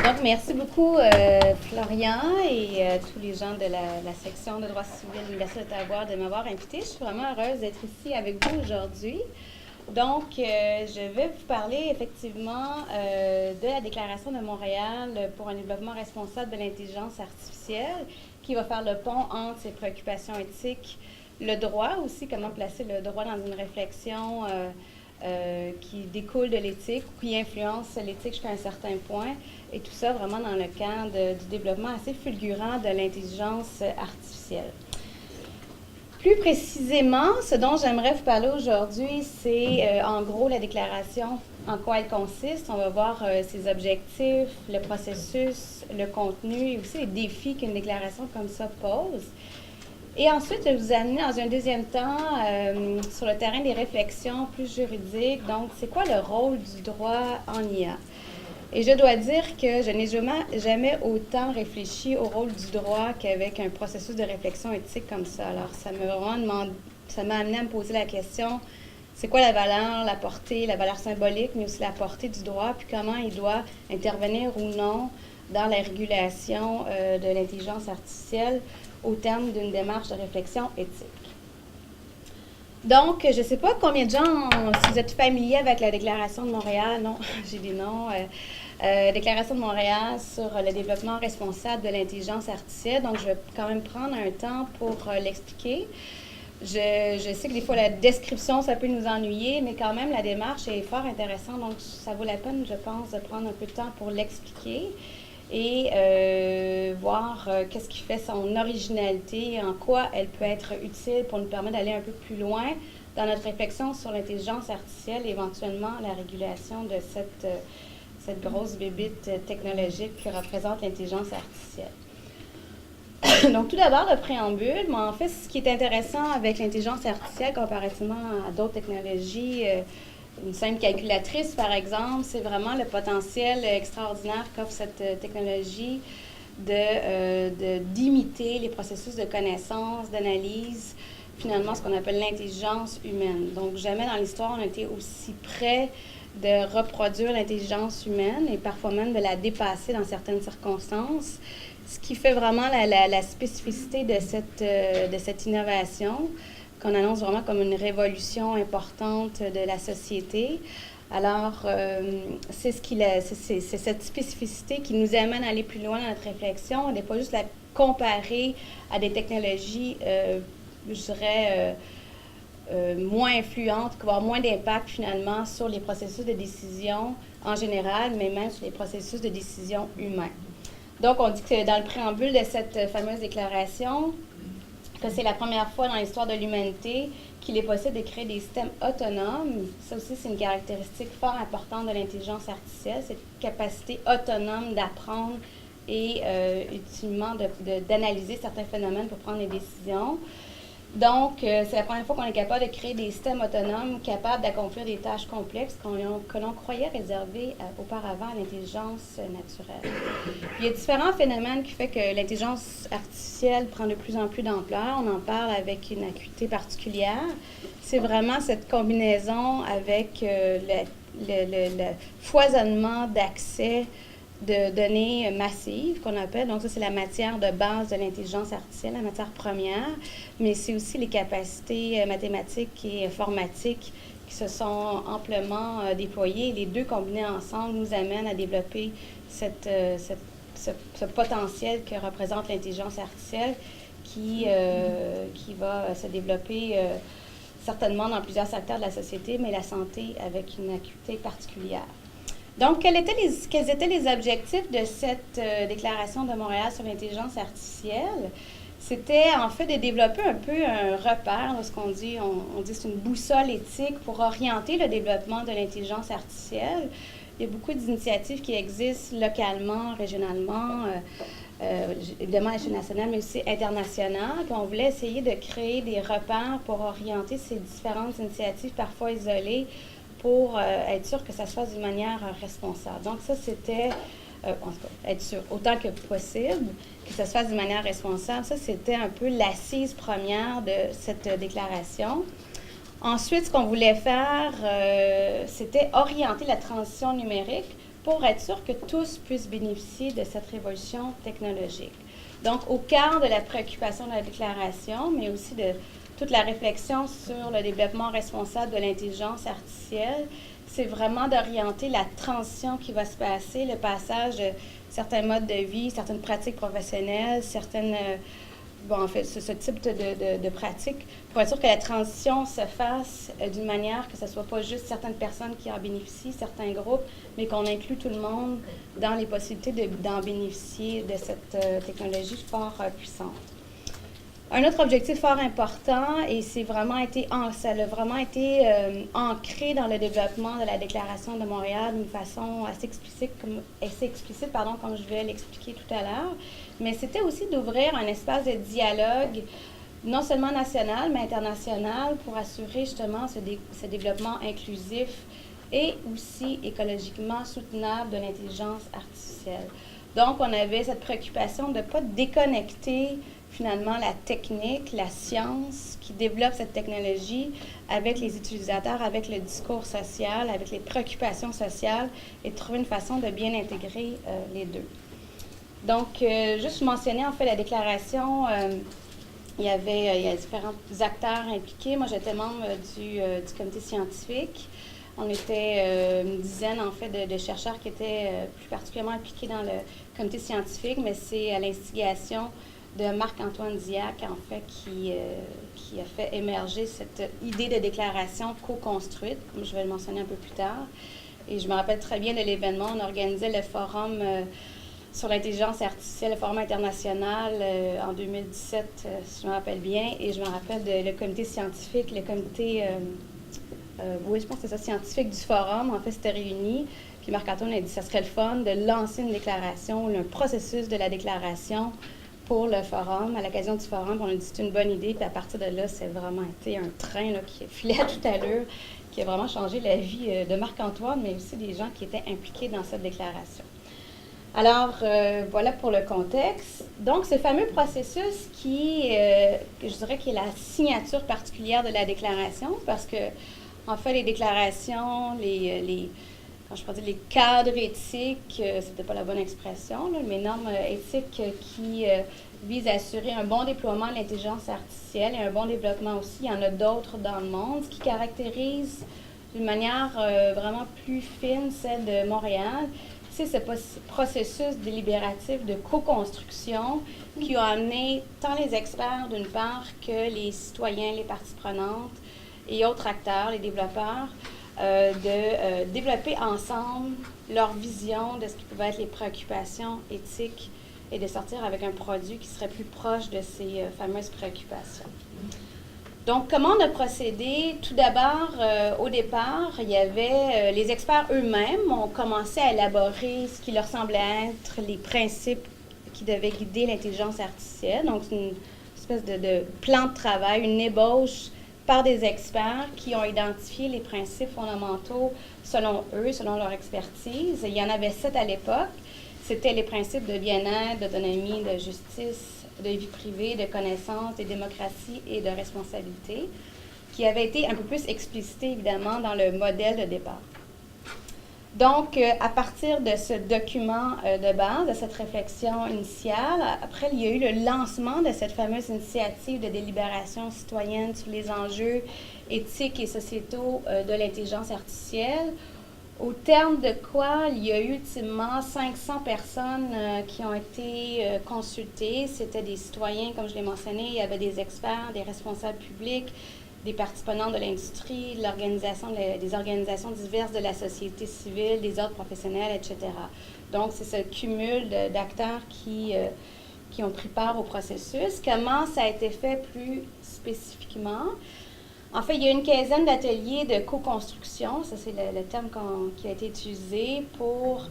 Donc, merci beaucoup, Florian, et tous les gens de la section de droit civil de l'Université d'Ottawa de m'avoir invité. Je suis vraiment heureuse d'être ici avec vous aujourd'hui. Donc, je vais vous parler effectivement de la Déclaration de Montréal pour un développement responsable de l'intelligence artificielle qui va faire le pont entre ses préoccupations éthiques, le droit aussi, comment placer le droit dans une réflexion qui découle de l'éthique ou qui influence l'éthique jusqu'à un certain point, et tout ça vraiment dans le cadre du développement assez fulgurant de l'intelligence artificielle. Plus précisément, ce dont j'aimerais vous parler aujourd'hui, c'est en gros la déclaration, en quoi elle consiste. On va voir ses objectifs, le processus, le contenu et aussi les défis qu'une déclaration comme ça pose. Et ensuite, je vais vous amener dans un deuxième temps sur le terrain des réflexions plus juridiques. Donc, c'est quoi le rôle du droit en IA? Et je dois dire que je n'ai jamais autant réfléchi au rôle du droit qu'avec un processus de réflexion éthique comme ça. Alors, ça m'a amené à me poser la question, c'est quoi la valeur, la portée, la valeur symbolique, mais aussi la portée du droit, puis comment il doit intervenir ou non dans la régulation de l'intelligence artificielle au terme d'une démarche de réflexion éthique. Donc, je ne sais pas combien de gens, si vous êtes familiers avec la Déclaration de Montréal, non, j'ai des noms, Déclaration de Montréal sur le développement responsable de l'intelligence artificielle. Donc, je vais quand même prendre un temps pour l'expliquer. Je sais que des fois, la description, ça peut nous ennuyer, mais quand même, la démarche est fort intéressante. Donc, ça vaut la peine, je pense, de prendre un peu de temps pour l'expliquer et voir qu'est-ce qui fait son originalité et en quoi elle peut être utile pour nous permettre d'aller un peu plus loin dans notre réflexion sur l'intelligence artificielle et éventuellement la régulation de cette grosse bébite technologique que représente l'intelligence artificielle. Donc, tout d'abord, le préambule, mais en fait, ce qui est intéressant avec l'intelligence artificielle comparativement à d'autres technologies, une simple calculatrice, par exemple, c'est vraiment le potentiel extraordinaire qu'offre cette technologie d'imiter les processus de connaissance, d'analyse, finalement ce qu'on appelle l'intelligence humaine. Donc, jamais dans l'histoire on a été aussi près de reproduire l'intelligence humaine et parfois même de la dépasser dans certaines circonstances, ce qui fait vraiment la spécificité de cette innovation qu'on annonce vraiment comme une révolution importante de la société. Alors, c'est cette spécificité qui nous amène à aller plus loin dans notre réflexion. On n'est pas juste la comparer à des technologies, je dirais, moins influentes, qui vont avoir moins d'impact finalement sur les processus de décision en général, mais même sur les processus de décision humains. Donc, on dit que dans le préambule de cette fameuse déclaration, que c'est la première fois dans l'histoire de l'humanité qu'il est possible de créer des systèmes autonomes. Ça aussi, c'est une caractéristique fort importante de l'intelligence artificielle, cette capacité autonome d'apprendre et utilement d'analyser certains phénomènes pour prendre des décisions. Donc, c'est la première fois qu'on est capable de créer des systèmes autonomes capables d'accomplir des tâches complexes que l'on croyait réservées auparavant à l'intelligence naturelle. Il y a différents phénomènes qui font que l'intelligence artificielle prend de plus en plus d'ampleur. On en parle avec une acuité particulière. C'est vraiment cette combinaison avec le foisonnement d'accès de données massives qu'on appelle. Donc ça, c'est la matière de base de l'intelligence artificielle, la matière première, mais c'est aussi les capacités mathématiques et informatiques qui se sont amplement déployées. Les deux combinés ensemble nous amènent à développer ce potentiel que représente l'intelligence artificielle qui va se développer certainement dans plusieurs secteurs de la société, mais la santé avec une acuité particulière. Donc, quels étaient les objectifs de cette déclaration de Montréal sur l'intelligence artificielle? C'était en fait de développer un peu un repère, lorsqu'on dit, on dit c'est une boussole éthique pour orienter le développement de l'intelligence artificielle. Il y a beaucoup d'initiatives qui existent localement, régionalement, évidemment à l'échelle nationale, mais aussi internationale. Puis on voulait essayer de créer des repères pour orienter ces différentes initiatives, parfois isolées, pour être sûr que ça se fasse d'une manière responsable. Donc ça, c'était, en tout cas, être sûr autant que possible que ça se fasse d'une manière responsable. Ça, c'était un peu l'assise première de cette déclaration. Ensuite, ce qu'on voulait faire, c'était orienter la transition numérique pour être sûr que tous puissent bénéficier de cette révolution technologique. Donc, au cœur de la préoccupation de la déclaration, mais aussi de toute la réflexion sur le développement responsable de l'intelligence artificielle, c'est vraiment d'orienter la transition qui va se passer, le passage de certains modes de vie, certaines pratiques professionnelles, en fait, ce type de pratiques, pour être sûr que la transition se fasse d'une manière que ce ne soit pas juste certaines personnes qui en bénéficient, certains groupes, mais qu'on inclue tout le monde dans les possibilités d'en bénéficier de cette technologie fort puissante. Un autre objectif fort important, et ça a vraiment été ancré dans le développement de la Déclaration de Montréal d'une façon assez explicite, comme je vais l'expliquer tout à l'heure, mais c'était aussi d'ouvrir un espace de dialogue, non seulement national, mais international, pour assurer justement ce développement inclusif et aussi écologiquement soutenable de l'intelligence artificielle. Donc, on avait cette préoccupation de ne pas déconnecter finalement la technique, la science qui développe cette technologie avec les utilisateurs, avec le discours social, avec les préoccupations sociales et de trouver une façon de bien intégrer les deux. Donc, juste mentionner en fait la déclaration, il y a différents acteurs impliqués. Moi, j'étais membre du comité scientifique. On était une dizaine en fait de chercheurs qui étaient plus particulièrement impliqués dans le comité scientifique, mais c'est à l'instigation de Marc-Antoine Diac, en fait, qui a fait émerger cette idée de déclaration co-construite, comme je vais le mentionner un peu plus tard. Et je me rappelle très bien de l'événement. On organisait le forum sur l'intelligence artificielle, le forum international en 2017, si je me rappelle bien. Et je me rappelle le comité scientifique, le comité, oui, je pense que c'est ça, scientifique du forum, en fait, s'était réuni. Puis Marc-Antoine a dit que ça serait le fun de lancer une déclaration, un processus de la déclaration pour le forum, à l'occasion du forum. On a dit que c'est une bonne idée, puis à partir de là, c'est vraiment été un train là, qui filait à toute allure, qui a vraiment changé la vie de Marc-Antoine, mais aussi des gens qui étaient impliqués dans cette déclaration. Alors, voilà pour le contexte. Donc, ce fameux processus je dirais, qui est la signature particulière de la déclaration, parce que, en fait, les déclarations, les cadres éthiques, c'était pas la bonne expression, là, mais normes éthiques qui visent à assurer un bon déploiement de l'intelligence artificielle et un bon développement aussi. Il y en a d'autres dans le monde. Ce qui caractérise d'une manière vraiment plus fine celle de Montréal, c'est ce processus délibératif de co-construction qui a amené tant les experts d'une part que les citoyens, les parties prenantes et autres acteurs, les développeurs, de développer ensemble leur vision de ce qui pouvait être les préoccupations éthiques et de sortir avec un produit qui serait plus proche de ces fameuses préoccupations. Donc, comment on a procédé? Tout d'abord, au départ, il y avait les experts eux-mêmes ont commencé à élaborer ce qui leur semblait être les principes qui devaient guider l'intelligence artificielle. Donc, c'est une espèce de plan de travail, une ébauche par des experts qui ont identifié les principes fondamentaux selon eux, selon leur expertise. Il y en avait 7 à l'époque. C'était les principes de bien-être, d'autonomie, de justice, de vie privée, de connaissance, de démocratie et de responsabilité, qui avaient été un peu plus explicités, évidemment, dans le modèle de départ. Donc, à partir de ce document de base, de cette réflexion initiale, après, il y a eu le lancement de cette fameuse initiative de délibération citoyenne sur les enjeux éthiques et sociétaux de l'intelligence artificielle, au terme de quoi il y a eu ultimement 500 personnes qui ont été consultées. C'était des citoyens, comme je l'ai mentionné, il y avait des experts, des responsables publics, des parties prenantes de l'industrie, des organisations diverses de la société civile, des ordres professionnels, etc. Donc, c'est ce cumul d'acteurs qui ont pris part au processus. Comment ça a été fait plus spécifiquement? En fait, il y a une quinzaine d'ateliers de co-construction, ça c'est le terme qui a été utilisé pour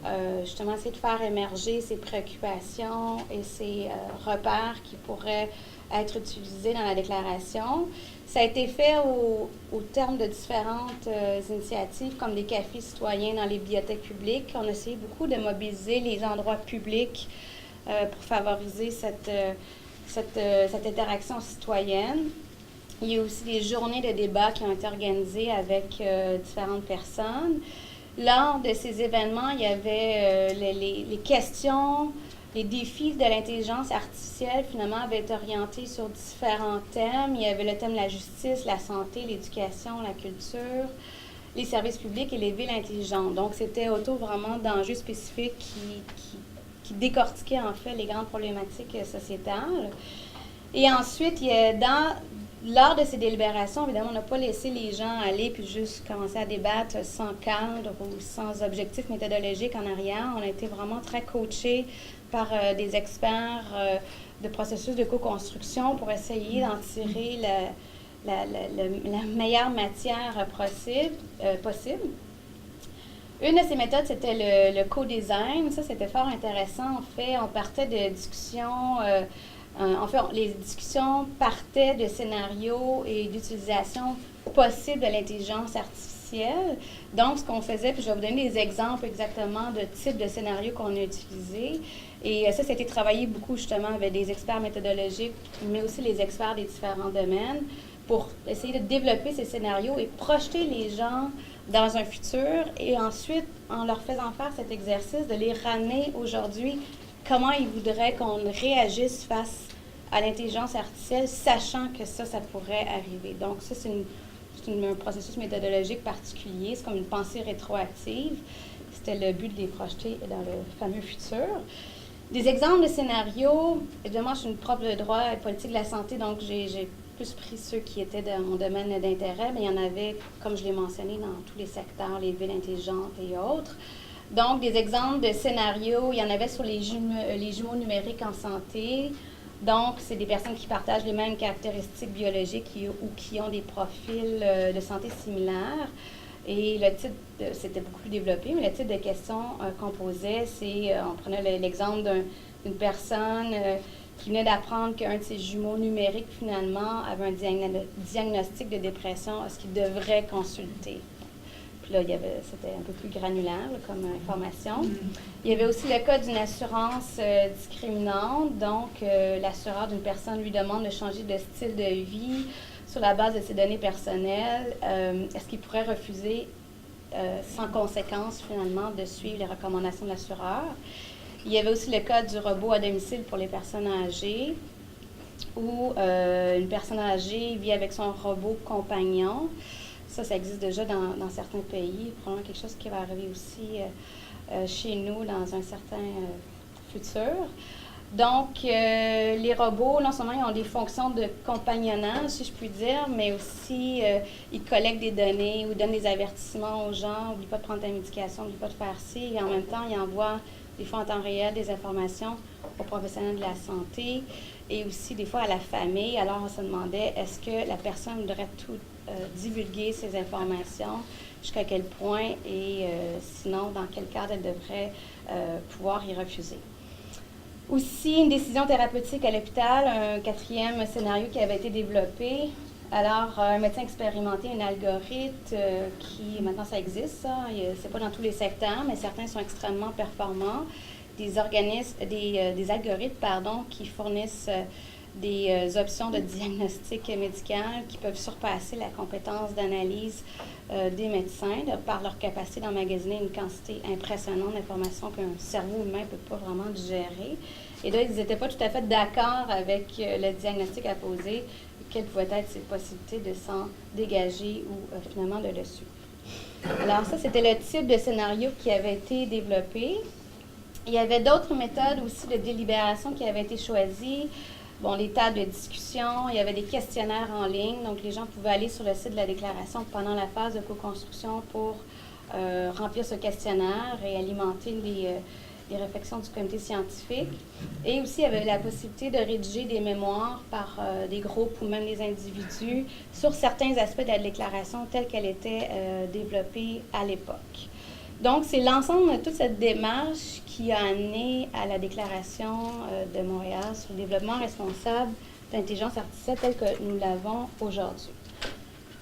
justement essayer de faire émerger ces préoccupations et ces repères qui pourraient être utilisés dans la déclaration. Ça a été fait au terme de différentes initiatives comme des cafés citoyens dans les bibliothèques publiques. On a essayé beaucoup de mobiliser les endroits publics pour favoriser cette interaction citoyenne. Il y a aussi des journées de débat qui ont été organisées avec différentes personnes. Lors de ces événements, il y avait les questions, les défis de l'intelligence artificielle, finalement, avaient été orientés sur différents thèmes. Il y avait le thème de la justice, la santé, l'éducation, la culture, les services publics et les villes intelligentes. Donc, c'était autour vraiment d'enjeux spécifiques qui décortiquaient, en fait, les grandes problématiques sociétales. Et ensuite, lors de ces délibérations, évidemment, on n'a pas laissé les gens aller puis juste commencer à débattre sans cadre ou sans objectif méthodologique en arrière. On a été vraiment très coachés par des experts de processus de co-construction pour essayer d'en tirer la meilleure matière possible. Une de ces méthodes, c'était le co-design. Ça, c'était fort intéressant. En fait, on partait de discussions... les discussions partaient de scénarios et d'utilisation possible de l'intelligence artificielle. Donc, ce qu'on faisait, puis je vais vous donner des exemples exactement de types de scénarios qu'on a utilisés. Et ça a été travaillé beaucoup justement avec des experts méthodologiques, mais aussi les experts des différents domaines pour essayer de développer ces scénarios et projeter les gens dans un futur et ensuite, en leur faisant faire cet exercice, de les ramener aujourd'hui comment ils voudraient qu'on réagisse face à l'intelligence artificielle, sachant que ça pourrait arriver. Donc, ça, c'est un processus méthodologique particulier. C'est comme une pensée rétroactive. C'était le but de les projeter dans le fameux futur. Des exemples de scénarios, évidemment, je suis une prof de droit et politique de la santé, donc j'ai plus pris ceux qui étaient dans mon domaine d'intérêt, mais il y en avait, comme je l'ai mentionné, dans tous les secteurs, les villes intelligentes et autres. Donc, des exemples de scénarios, il y en avait sur les jumeaux numériques en santé. Donc, c'est des personnes qui partagent les mêmes caractéristiques biologiques ou qui ont des profils de santé similaires. Et le type, c'était beaucoup plus développé, mais le type de questions qu'on posait, c'est, on prenait l'exemple d'une personne qui venait d'apprendre qu'un de ses jumeaux numériques, finalement, avait un diagnostic de dépression. Est-ce qu'il devrait consulter? Puis là, c'était un peu plus granulaire là, comme information. Il y avait aussi le cas d'une assurance discriminante. Donc, l'assureur d'une personne lui demande de changer de style de vie sur la base de ses données personnelles. Est-ce qu'il pourrait refuser sans conséquence, finalement, de suivre les recommandations de l'assureur? Il y avait aussi le cas du robot à domicile pour les personnes âgées, où une personne âgée vit avec son robot compagnon. Ça existe déjà dans certains pays. Probablement quelque chose qui va arriver aussi chez nous dans un certain futur. Donc, les robots, non seulement ils ont des fonctions de compagnonnage, si je puis dire, mais aussi ils collectent des données ou donnent des avertissements aux gens. N'oublie pas de prendre ta médication, n'oublie pas de faire ci. Et en même temps, ils envoient des fois en temps réel des informations aux professionnels de la santé et aussi des fois à la famille. Alors, on se demandait, est-ce que la personne voudrait tout divulguer ces informations, jusqu'à quel point et sinon, dans quel cadre elle devrait pouvoir y refuser. Aussi, une décision thérapeutique à l'hôpital, un quatrième scénario qui avait été développé. Alors, un médecin expérimenté, un algorithme qui, maintenant ça existe, ça, c'est pas dans tous les secteurs, mais certains sont extrêmement performants. Des algorithmes, qui fournissent des options de diagnostic médical qui peuvent surpasser la compétence d'analyse des médecins par leur capacité d'emmagasiner une quantité impressionnante d'informations qu'un cerveau humain ne peut pas vraiment digérer. Et là, ils n'étaient pas tout à fait d'accord avec le diagnostic à poser, quelles pouvaient être ces possibilités de s'en dégager ou finalement de le suivre. Alors ça, c'était le type de scénario qui avait été développé. Il y avait d'autres méthodes aussi de délibération qui avaient été choisies. Bon, les tables de discussion, il y avait des questionnaires en ligne, donc les gens pouvaient aller sur le site de la déclaration pendant la phase de co-construction pour remplir ce questionnaire et alimenter les réflexions du comité scientifique. Et aussi, il y avait la possibilité de rédiger des mémoires par des groupes ou même des individus sur certains aspects de la déclaration telle qu'elle était développée à l'époque. Donc, c'est l'ensemble de toute cette démarche qui a amené à la Déclaration de Montréal sur le développement responsable d'intelligence artificielle telle que nous l'avons aujourd'hui.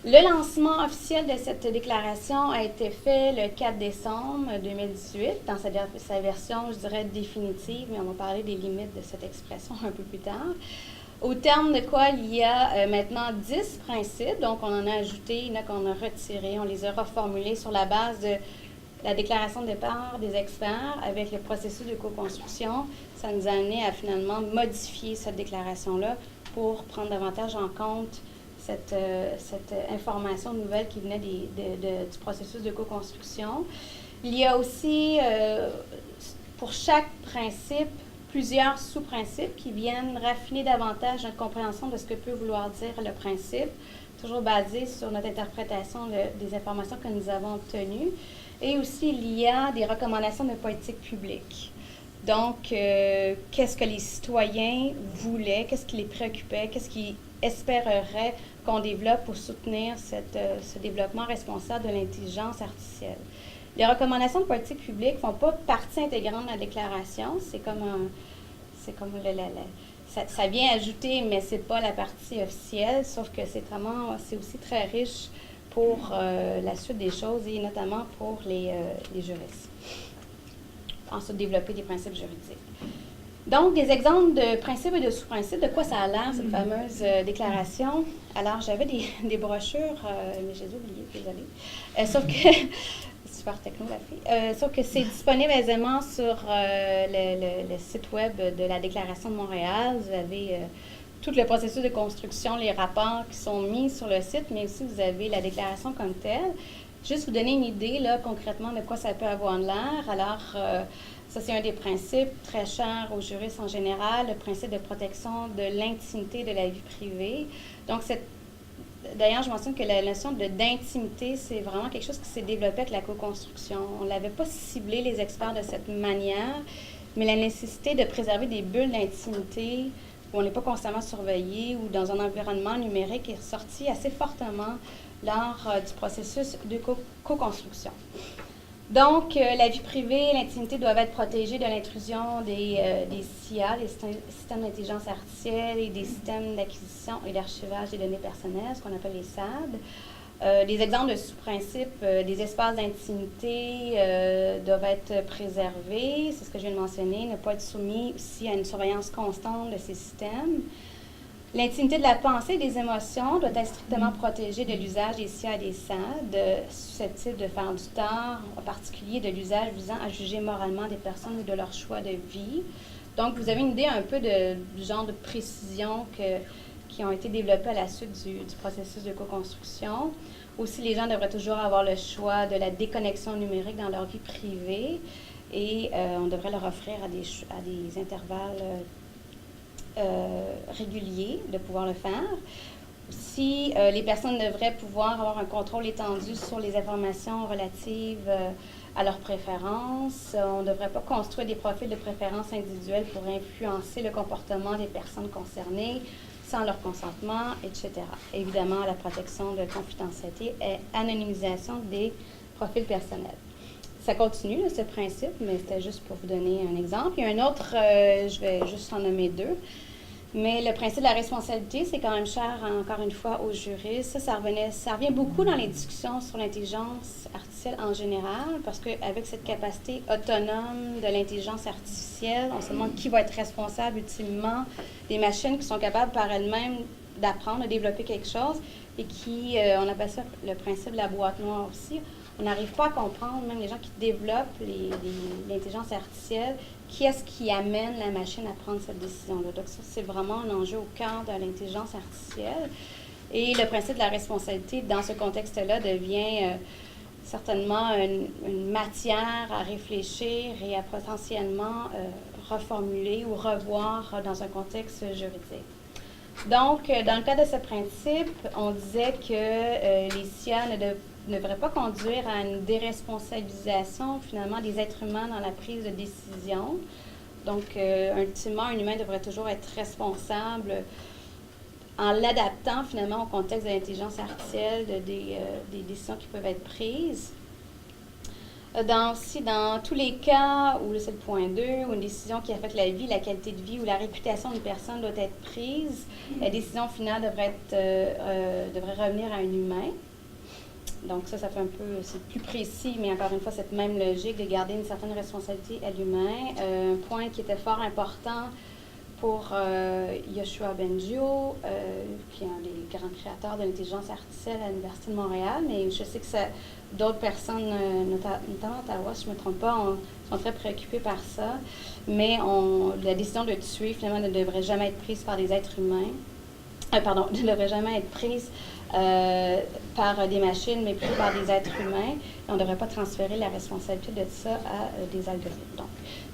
Le lancement officiel de cette déclaration a été fait le 4 décembre 2018, dans sa version, je dirais, définitive, mais on va parler des limites de cette expression un peu plus tard. Au terme de quoi il y a maintenant 10 principes, donc on en a ajouté, il y en a qu'on a retirés, on les a reformulés sur la base de la déclaration de départ des experts avec le processus de co-construction, ça nous a amené à finalement modifier cette déclaration-là pour prendre davantage en compte cette information nouvelle qui venait du processus de co-construction. Il y a aussi, pour chaque principe, plusieurs sous-principes qui viennent raffiner davantage notre compréhension de ce que peut vouloir dire le principe, toujours basé sur notre interprétation des informations que nous avons obtenues. Et aussi, il y a des recommandations de politique publique. Donc, qu'est-ce que les citoyens voulaient, qu'est-ce qui les préoccupait, qu'est-ce qu'ils espéreraient qu'on développe pour soutenir ce développement responsable de l'intelligence artificielle. Les recommandations de politique publique ne font pas partie intégrante de la déclaration. Ça vient ajouter, mais ce n'est pas la partie officielle, sauf que c'est aussi très riche pour la suite des choses et notamment pour les juristes. Ensuite, développer des principes juridiques. Donc, des exemples de principes et de sous-principes, de quoi ça a l'air, cette fameuse déclaration. Alors, j'avais des brochures, mais j'ai oublié, désolée. Sauf que, super techno la fille, sauf que c'est disponible aisément sur le site web de la Déclaration de Montréal. Vous avez tout le processus de construction, les rapports qui sont mis sur le site, mais aussi vous avez la déclaration comme telle. Juste vous donner une idée, là, concrètement, de quoi ça peut avoir l'air. Alors, ça, c'est un des principes très chers aux juristes en général, le principe de protection de l'intimité de la vie privée. Donc, d'ailleurs, je mentionne que la notion d'intimité, c'est vraiment quelque chose qui s'est développé avec la co-construction. On ne l'avait pas ciblé, les experts, de cette manière, mais la nécessité de préserver des bulles d'intimité où on n'est pas constamment surveillé ou dans un environnement numérique est ressorti assez fortement lors du processus de co-construction. Donc, la vie privée et l'intimité doivent être protégées de l'intrusion des SIA, des systèmes d'intelligence artificielle et des systèmes d'acquisition et d'archivage des données personnelles, ce qu'on appelle les SAD. Des exemples de sous-principes, des espaces d'intimité doivent être préservés, c'est ce que je viens de mentionner, ne pas être soumis aussi à une surveillance constante de ces systèmes. L'intimité de la pensée et des émotions doit être strictement protégée de l'usage des SIA et des SAD, susceptibles de faire du tort, en particulier de l'usage visant à juger moralement des personnes ou de leur choix de vie. Donc, vous avez une idée un peu du genre de précision qui ont été développées à la suite du processus de co-construction. Aussi, les gens devraient toujours avoir le choix de la déconnexion numérique dans leur vie privée et on devrait leur offrir à des intervalles réguliers de pouvoir le faire. Aussi, les personnes devraient pouvoir avoir un contrôle étendu sur les informations relatives à leurs préférences. On ne devrait pas construire des profils de préférences individuelles pour influencer le comportement des personnes concernées sans leur consentement, etc. Évidemment, la protection de confidentialité et anonymisation des profils personnels. Ça continue, là, ce principe, mais c'était juste pour vous donner un exemple. Il y a un autre, je vais juste en nommer deux. Mais le principe de la responsabilité, c'est quand même cher, encore une fois, aux juristes. Ça revient beaucoup dans les discussions sur l'intelligence artificielle en général, parce qu'avec cette capacité autonome de l'intelligence artificielle, on se demande qui va être responsable ultimement des machines qui sont capables par elles-mêmes d'apprendre, de développer quelque chose, et qui, on appelle ça le principe de la boîte noire aussi. On n'arrive pas à comprendre, même les gens qui développent l'intelligence artificielle, qui est-ce qui amène la machine à prendre cette décision-là. Donc ça, c'est vraiment un enjeu au cœur de l'intelligence artificielle. Et le principe de la responsabilité, dans ce contexte-là, devient certainement une matière à réfléchir et à potentiellement reformuler ou revoir dans un contexte juridique. Donc, dans le cas de ce principe, on disait que les SIA ne devrait pas conduire à une déresponsabilisation, finalement, des êtres humains dans la prise de décision. Donc, ultimement, un humain devrait toujours être responsable en l'adaptant, finalement, au contexte de l'intelligence artificielle, des décisions qui peuvent être prises. Dans tous les cas où, c'est le point 2, où une décision qui affecte la vie, la qualité de vie ou la réputation d'une personne doit être prise, la décision finale devrait revenir à un humain. Donc ça fait un peu, c'est plus précis, mais encore une fois, cette même logique de garder une certaine responsabilité à l'humain. Un point qui était fort important pour Yoshua Bengio, qui est un des grands créateurs de l'intelligence artificielle à l'Université de Montréal, mais je sais que d'autres personnes, notamment à Ottawa, si je ne me trompe pas, sont très préoccupées par ça. Mais la décision de tuer, finalement, ne devrait jamais être prise par des êtres humains. Ne devrait jamais être prise par des machines, mais plutôt par des êtres humains. Et on ne devrait pas transférer la responsabilité de ça à des algorithmes. Donc,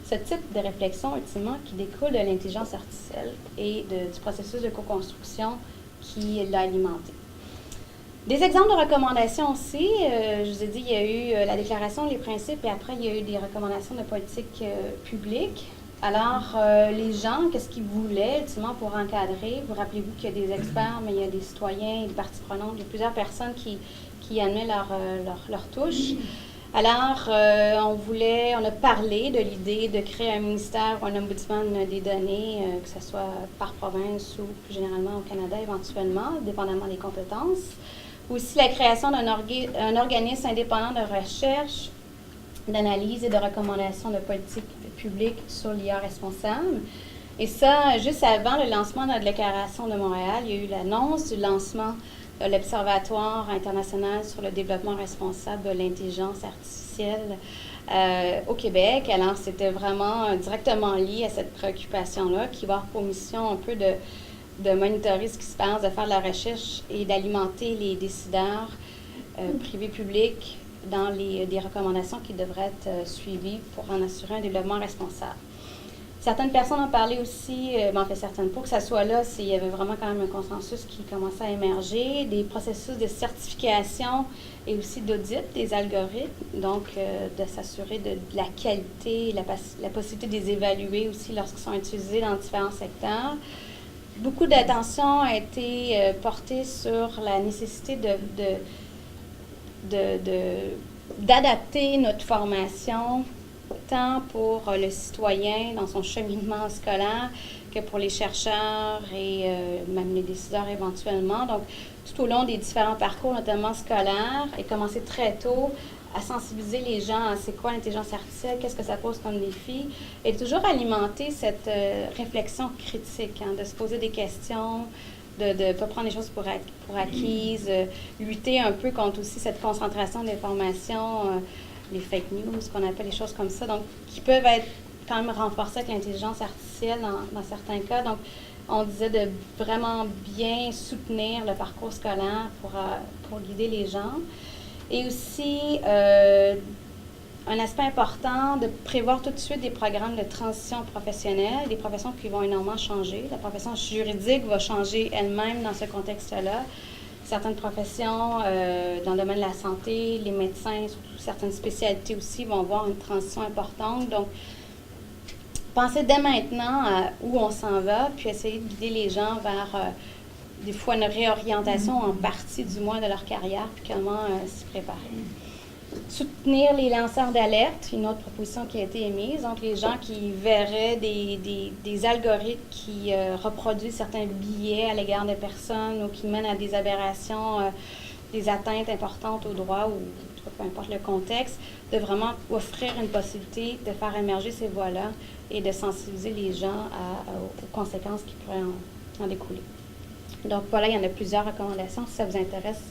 ce type de réflexion, ultimement, qui découle de l'intelligence artificielle et du processus de co-construction qui l'a alimenté. Des exemples de recommandations aussi, je vous ai dit, il y a eu la déclaration des principes et après, il y a eu des recommandations de politique publique. Alors, les gens, qu'est-ce qu'ils voulaient, ultimement, pour encadrer? Vous rappelez-vous qu'il y a des experts, mais il y a des citoyens, des parties prenantes, il y a plusieurs personnes qui amenaient leur touche. Alors, on a parlé de l'idée de créer un ministère ou un ombudsman des données, que ce soit par province ou plus généralement au Canada éventuellement, dépendamment des compétences. Aussi, la création d'un organisme indépendant de recherche, d'analyse et de recommandation de politique publique sur l'IA responsable. Et ça, juste avant le lancement de la Déclaration de Montréal, il y a eu l'annonce du lancement de l'Observatoire international sur le développement responsable de l'intelligence artificielle au Québec. Alors, c'était vraiment directement lié à cette préoccupation-là, qui va avoir pour mission un peu de monitorer ce qui se passe, de faire de la recherche et d'alimenter les décideurs privés publics dans des recommandations qui devraient être suivies pour en assurer un développement responsable. Certaines personnes ont parlé aussi, en fait certaines, pour que ça soit là, il y avait vraiment quand même un consensus qui commençait à émerger, des processus de certification et aussi d'audit des algorithmes, donc de s'assurer de la qualité, la possibilité de les évaluer aussi lorsqu'ils sont utilisés dans différents secteurs. Beaucoup d'attention a été portée sur la nécessité d'adapter notre formation tant pour le citoyen dans son cheminement scolaire que pour les chercheurs et même les décideurs éventuellement. Donc, tout au long des différents parcours, notamment scolaires, et commencer très tôt à sensibiliser les gens à c'est quoi l'intelligence artificielle, qu'est-ce que ça pose comme défi, et toujours alimenter cette réflexion critique, de se poser des questions, de ne pas prendre les choses pour acquises, lutter un peu contre aussi cette concentration d'informations, les fake news, ce qu'on appelle les choses comme ça, donc qui peuvent être quand même renforcées avec l'intelligence artificielle dans certains cas. Donc, on disait de vraiment bien soutenir le parcours scolaire pour guider les gens. Et aussi, un aspect important, de prévoir tout de suite des programmes de transition professionnelle, des professions qui vont énormément changer. La profession juridique va changer elle-même dans ce contexte-là. Certaines professions dans le domaine de la santé, les médecins, surtout certaines spécialités aussi, vont avoir une transition importante. Donc, pensez dès maintenant à où on s'en va, puis essayer de guider les gens vers des fois une réorientation en partie du moins de leur carrière, puis comment s'y préparer. Soutenir les lanceurs d'alerte, une autre proposition qui a été émise. Donc, les gens qui verraient des algorithmes qui reproduisent certains billets à l'égard des personnes ou qui mènent à des aberrations, des atteintes importantes aux droits ou peu importe le contexte, de vraiment offrir une possibilité de faire émerger ces voies-là et de sensibiliser les gens aux conséquences qui pourraient en découler. Donc, voilà, il y en a plusieurs recommandations. Si ça vous intéresse,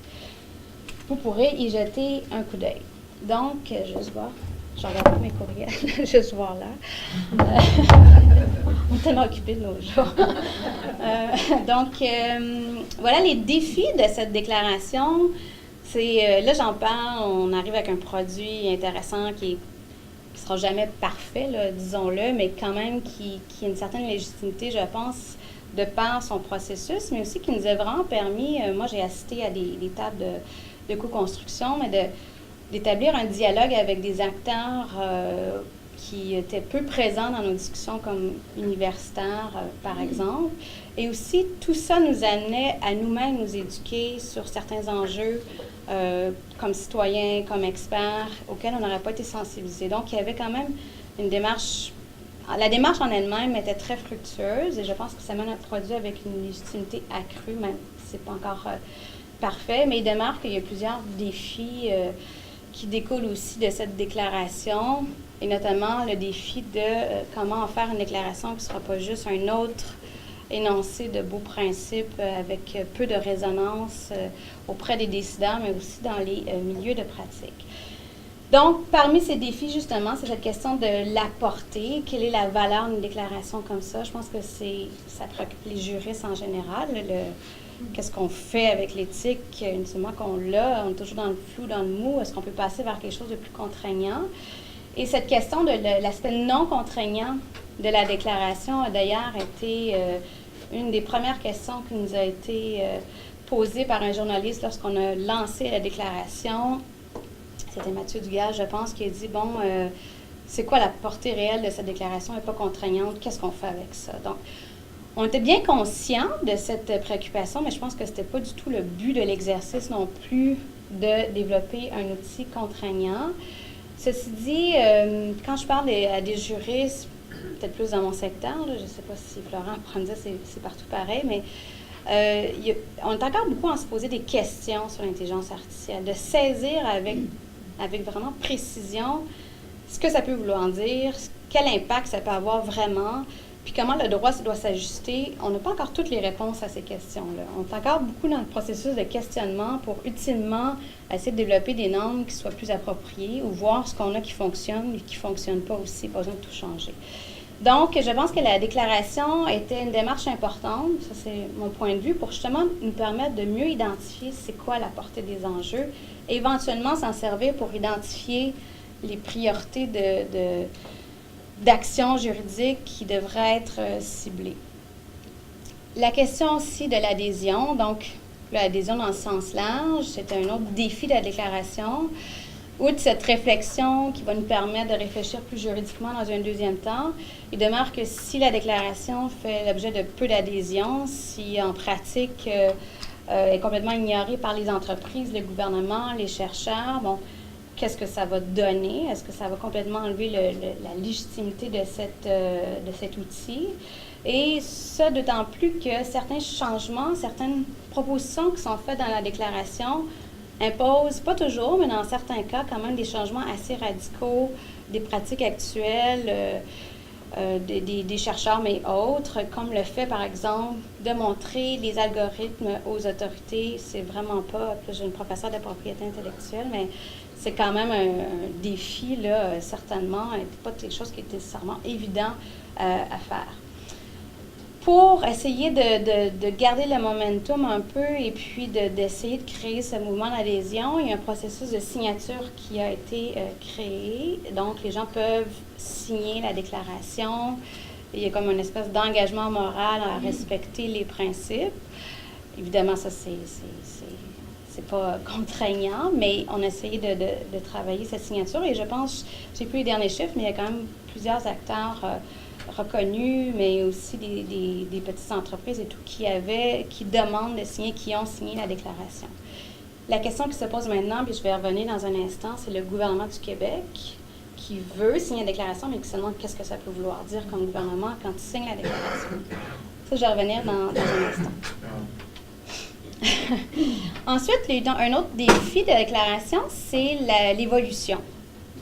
vous pourrez y jeter un coup d'œil. Donc, juste voir, je regarde mes courriels, juste voir là. On est tellement occupés de nos jours. Voilà les défis de cette déclaration. Là, j'en parle, on arrive avec un produit intéressant qui ne sera jamais parfait, là, disons-le, mais quand même qui a une certaine légitimité, je pense, de par son processus, mais aussi qui nous a vraiment permis, moi j'ai assisté à des tables de co-construction, mais d'établir un dialogue avec des acteurs qui étaient peu présents dans nos discussions comme universitaires, par exemple. Et aussi, tout ça nous amenait à nous-mêmes nous éduquer sur certains enjeux comme citoyens, comme experts, auxquels on n'aurait pas été sensibilisés. Donc, il y avait quand même une démarche. La démarche en elle-même était très fructueuse et je pense que ça mène un produit avec une légitimité accrue, même si ce n'est pas encore parfait, mais il demeure qu'il y a plusieurs défis qui découlent aussi de cette déclaration. et notamment le défi de comment en faire une déclaration qui ne sera pas juste un autre énoncé de beaux principes avec peu de résonance auprès des décideurs, mais aussi dans les milieux de pratique. Donc, parmi ces défis, justement, c'est cette question de la portée. Quelle est la valeur d'une déclaration comme ça? Je pense que ça préoccupe les juristes en général. Qu'est-ce qu'on fait avec l'éthique une fois qu'on l'a? On est toujours dans le flou, dans le mou. Est-ce qu'on peut passer vers quelque chose de plus contraignant? Et cette question de l'aspect non contraignant de la déclaration a d'ailleurs été une des premières questions qui nous a été posée par un journaliste lorsqu'on a lancé la déclaration. C'était Mathieu Dugas, je pense, qui a dit, bon, c'est quoi la portée réelle de cette déclaration? Elle n'est pas contraignante, qu'est-ce qu'on fait avec ça? Donc, on était bien conscients de cette préoccupation, mais je pense que ce n'était pas du tout le but de l'exercice non plus de développer un outil contraignant. Ceci dit, quand je parle à des juristes, peut-être plus dans mon secteur, là, je ne sais pas si Florent pourra me dire c'est partout pareil, mais on est encore beaucoup à se poser des questions sur l'intelligence artificielle, de saisir avec vraiment précision ce que ça peut vouloir dire, quel impact ça peut avoir vraiment, puis comment le droit doit s'ajuster. On n'a pas encore toutes les réponses à ces questions-là. On est encore beaucoup dans le processus de questionnement pour ultimement essayer de développer des normes qui soient plus appropriées ou voir ce qu'on a qui fonctionne et qui ne fonctionne pas aussi, pas besoin de tout changer. Donc, je pense que la déclaration était une démarche importante, ça c'est mon point de vue, pour justement nous permettre de mieux identifier c'est quoi la portée des enjeux et éventuellement s'en servir pour identifier les priorités d'actions juridiques qui devraient être ciblées. La question aussi de l'adhésion, donc l'adhésion dans le sens large, c'est un autre défi de la déclaration. Outre cette réflexion qui va nous permettre de réfléchir plus juridiquement dans un deuxième temps, il demeure que si la déclaration fait l'objet de peu d'adhésion, si en pratique est complètement ignorée par les entreprises, le gouvernement, les chercheurs, bon, qu'est-ce que ça va donner? Est-ce que ça va complètement enlever la légitimité de cet outil? Et ça, d'autant plus que certains changements, certaines propositions qui sont faites dans la déclaration imposent, pas toujours, mais dans certains cas, quand même des changements assez radicaux, des pratiques actuelles des chercheurs, mais autres, comme le fait, par exemple, de montrer les algorithmes aux autorités. C'est vraiment pas, j'ai une professeure de propriété intellectuelle, mais c'est quand même un défi, là, certainement, et pas quelque chose qui est nécessairement évident à faire. Pour essayer de garder le momentum un peu et puis d'essayer de créer ce mouvement d'adhésion, il y a un processus de signature qui a été créé. Donc, les gens peuvent signer la déclaration. Il y a comme une espèce d'engagement moral à respecter les principes. Évidemment, ça, c'est pas contraignant, mais on a essayé de travailler cette signature. Et je pense, je n'ai plus les derniers chiffres, mais il y a quand même plusieurs acteurs reconnus, mais aussi des petites entreprises et tout, qui demandent de signer, qui ont signé la déclaration. La question qui se pose maintenant, puis je vais revenir dans un instant, c'est le gouvernement du Québec qui veut signer la déclaration, mais qui se demande qu'est-ce que ça peut vouloir dire comme gouvernement quand il signe la déclaration. Ça, je vais revenir dans un instant. Ensuite, un autre défi de la déclaration, c'est l'évolution.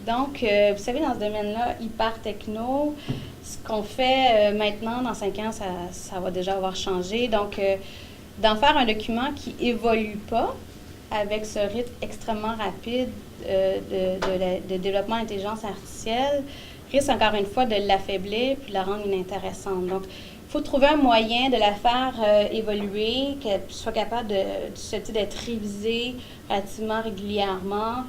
Donc, vous savez, dans ce domaine-là, hyper techno, ce qu'on fait maintenant, dans 5 ans, ça va déjà avoir changé. Donc, d'en faire un document qui évolue pas avec ce rythme extrêmement rapide de développement d'intelligence artificielle risque encore une fois de l'affaiblir puis de la rendre inintéressante. Donc, il faut trouver un moyen de la faire évoluer, qu'elle soit capable d'être révisée relativement régulièrement,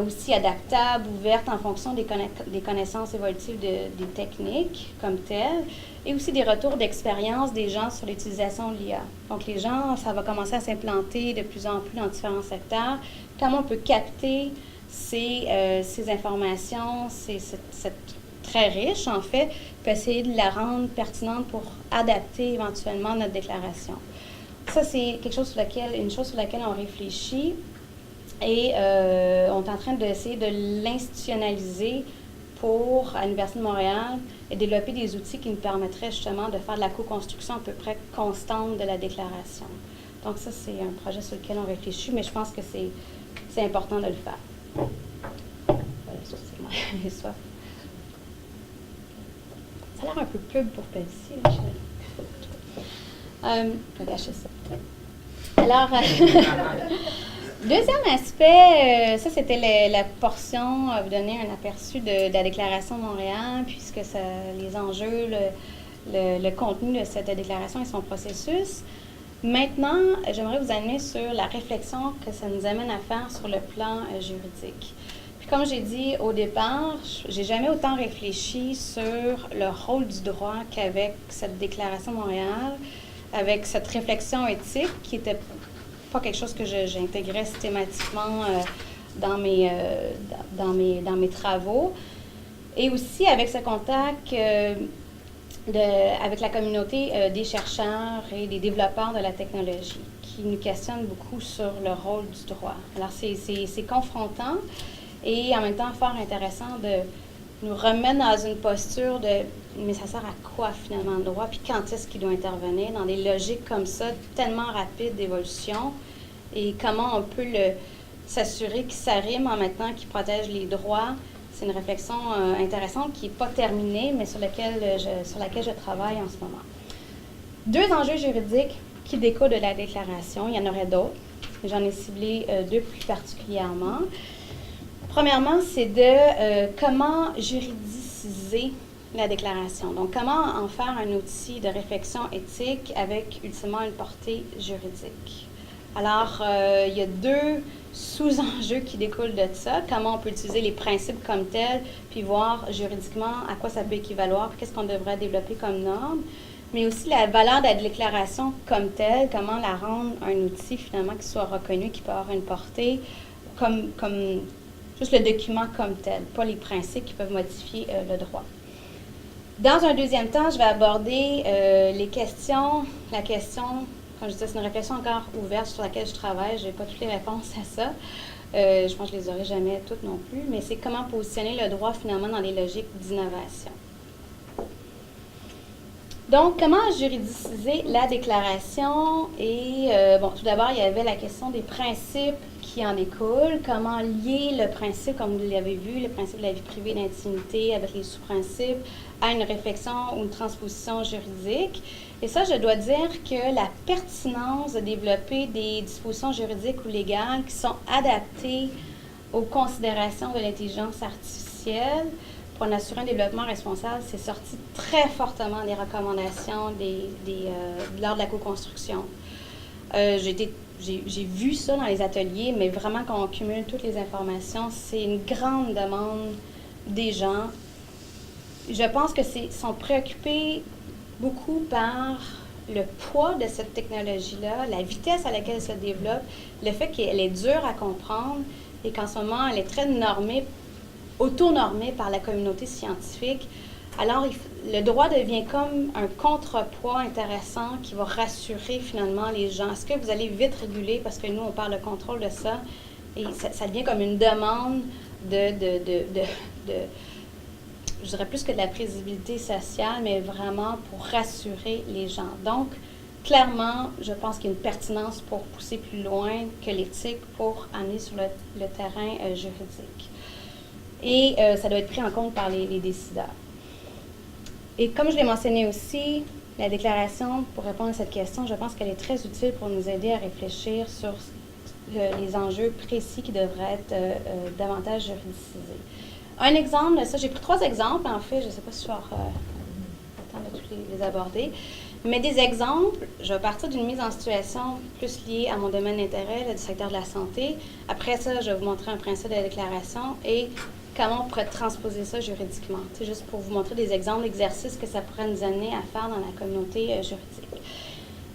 aussi adaptable, ouverte en fonction des connaissances évolutives des techniques comme telles, et aussi des retours d'expérience des gens sur l'utilisation de l'IA. Donc les gens, ça va commencer à s'implanter de plus en plus dans différents secteurs. Comment on peut capter ces informations, c'est très riche en fait, puis essayer de la rendre pertinente pour adapter éventuellement notre déclaration. Ça, c'est une chose sur laquelle on réfléchit. Et on est en train d'essayer de l'institutionnaliser à l'Université de Montréal et développer des outils qui nous permettraient justement de faire de la co-construction à peu près constante de la déclaration. Donc ça, c'est un projet sur lequel on réfléchit, mais je pense que c'est important de le faire. Voilà, excusez-moi, j'ai soif. Ça a l'air un peu pub pour Pepsi. Là, je vais gâcher ça. Alors, deuxième aspect, ça c'était la portion, vous donner un aperçu de la Déclaration de Montréal, puisque les enjeux, le contenu de cette déclaration et son processus. Maintenant, j'aimerais vous amener sur la réflexion que ça nous amène à faire sur le plan juridique. Puis comme j'ai dit au départ, j'ai jamais autant réfléchi sur le rôle du droit qu'avec cette Déclaration de Montréal, avec cette réflexion éthique qui était pas quelque chose que j'intégrais systématiquement dans mes travaux. Et aussi avec ce contact avec la communauté des chercheurs et des développeurs de la technologie qui nous questionnent beaucoup sur le rôle du droit. Alors, c'est confrontant et en même temps fort intéressant de nous remettre dans une posture de « mais ça sert à quoi finalement le droit? Puis quand est-ce qu'il doit intervenir dans des logiques comme ça, tellement rapides d'évolution? Et comment on peut s'assurer qu'il s'arrime en même temps qu'il protège les droits? » C'est une réflexion intéressante qui n'est pas terminée, mais sur laquelle je travaille en ce moment. Deux enjeux juridiques qui découlent de la déclaration. Il y en aurait d'autres. J'en ai ciblé deux plus particulièrement. Premièrement, c'est de comment juridiciser la déclaration. Donc, comment en faire un outil de réflexion éthique avec ultimement une portée juridique. Alors, il y a deux sous-enjeux qui découlent de ça. Comment on peut utiliser les principes comme tels, puis voir juridiquement à quoi ça peut équivaloir, puis qu'est-ce qu'on devrait développer comme norme. Mais aussi la valeur de la déclaration comme telle, comment la rendre un outil finalement qui soit reconnu, qui peut avoir une portée, comme juste le document comme tel, pas les principes qui peuvent modifier le droit. Dans un deuxième temps, je vais aborder la question, comme je disais, c'est une réflexion encore ouverte sur laquelle je travaille, je n'ai pas toutes les réponses à ça, je pense que je ne les aurai jamais toutes non plus, mais c'est comment positionner le droit finalement dans des logiques d'innovation. Donc, comment juridiciser la déclaration? Et, tout d'abord, il y avait la question des principes qui en découlent. Comment lier le principe, comme vous l'avez vu, le principe de la vie privée et d'intimité avec les sous-principes à une réflexion ou une transposition juridique. Et ça, je dois dire que la pertinence de développer des dispositions juridiques ou légales qui sont adaptées aux considérations de l'intelligence artificielle pour en assurer un développement responsable, c'est sorti très fortement des recommandations lors de la co-construction. J'ai vu ça dans les ateliers, mais vraiment quand on cumule toutes les informations, c'est une grande demande des gens. Je pense que sont préoccupés beaucoup par le poids de cette technologie-là, la vitesse à laquelle elle se développe, le fait qu'elle est dure à comprendre et qu'en ce moment, elle est très normée, auto-normée par la communauté scientifique. Alors, le droit devient comme un contrepoids intéressant qui va rassurer finalement les gens. Est-ce que vous allez vite réguler, parce que nous, on parle de contrôle de ça, et ça devient comme une demande je dirais plus que de la prévisibilité sociale, mais vraiment pour rassurer les gens. Donc, clairement, je pense qu'il y a une pertinence pour pousser plus loin que l'éthique pour amener sur le terrain juridique. Et ça doit être pris en compte par les décideurs. Et comme je l'ai mentionné aussi, la déclaration, pour répondre à cette question, je pense qu'elle est très utile pour nous aider à réfléchir sur les enjeux précis qui devraient être davantage juridicisés. Un exemple de ça, j'ai pris 3 exemples, en fait, je ne sais pas si je vais avoir le temps de tous les aborder, mais des exemples, je vais partir d'une mise en situation plus liée à mon domaine d'intérêt, du secteur de la santé. Après ça, je vais vous montrer un principe de la déclaration et comment on pourrait transposer ça juridiquement. C'est juste pour vous montrer des exemples d'exercices que ça pourrait nous amener à faire dans la communauté juridique.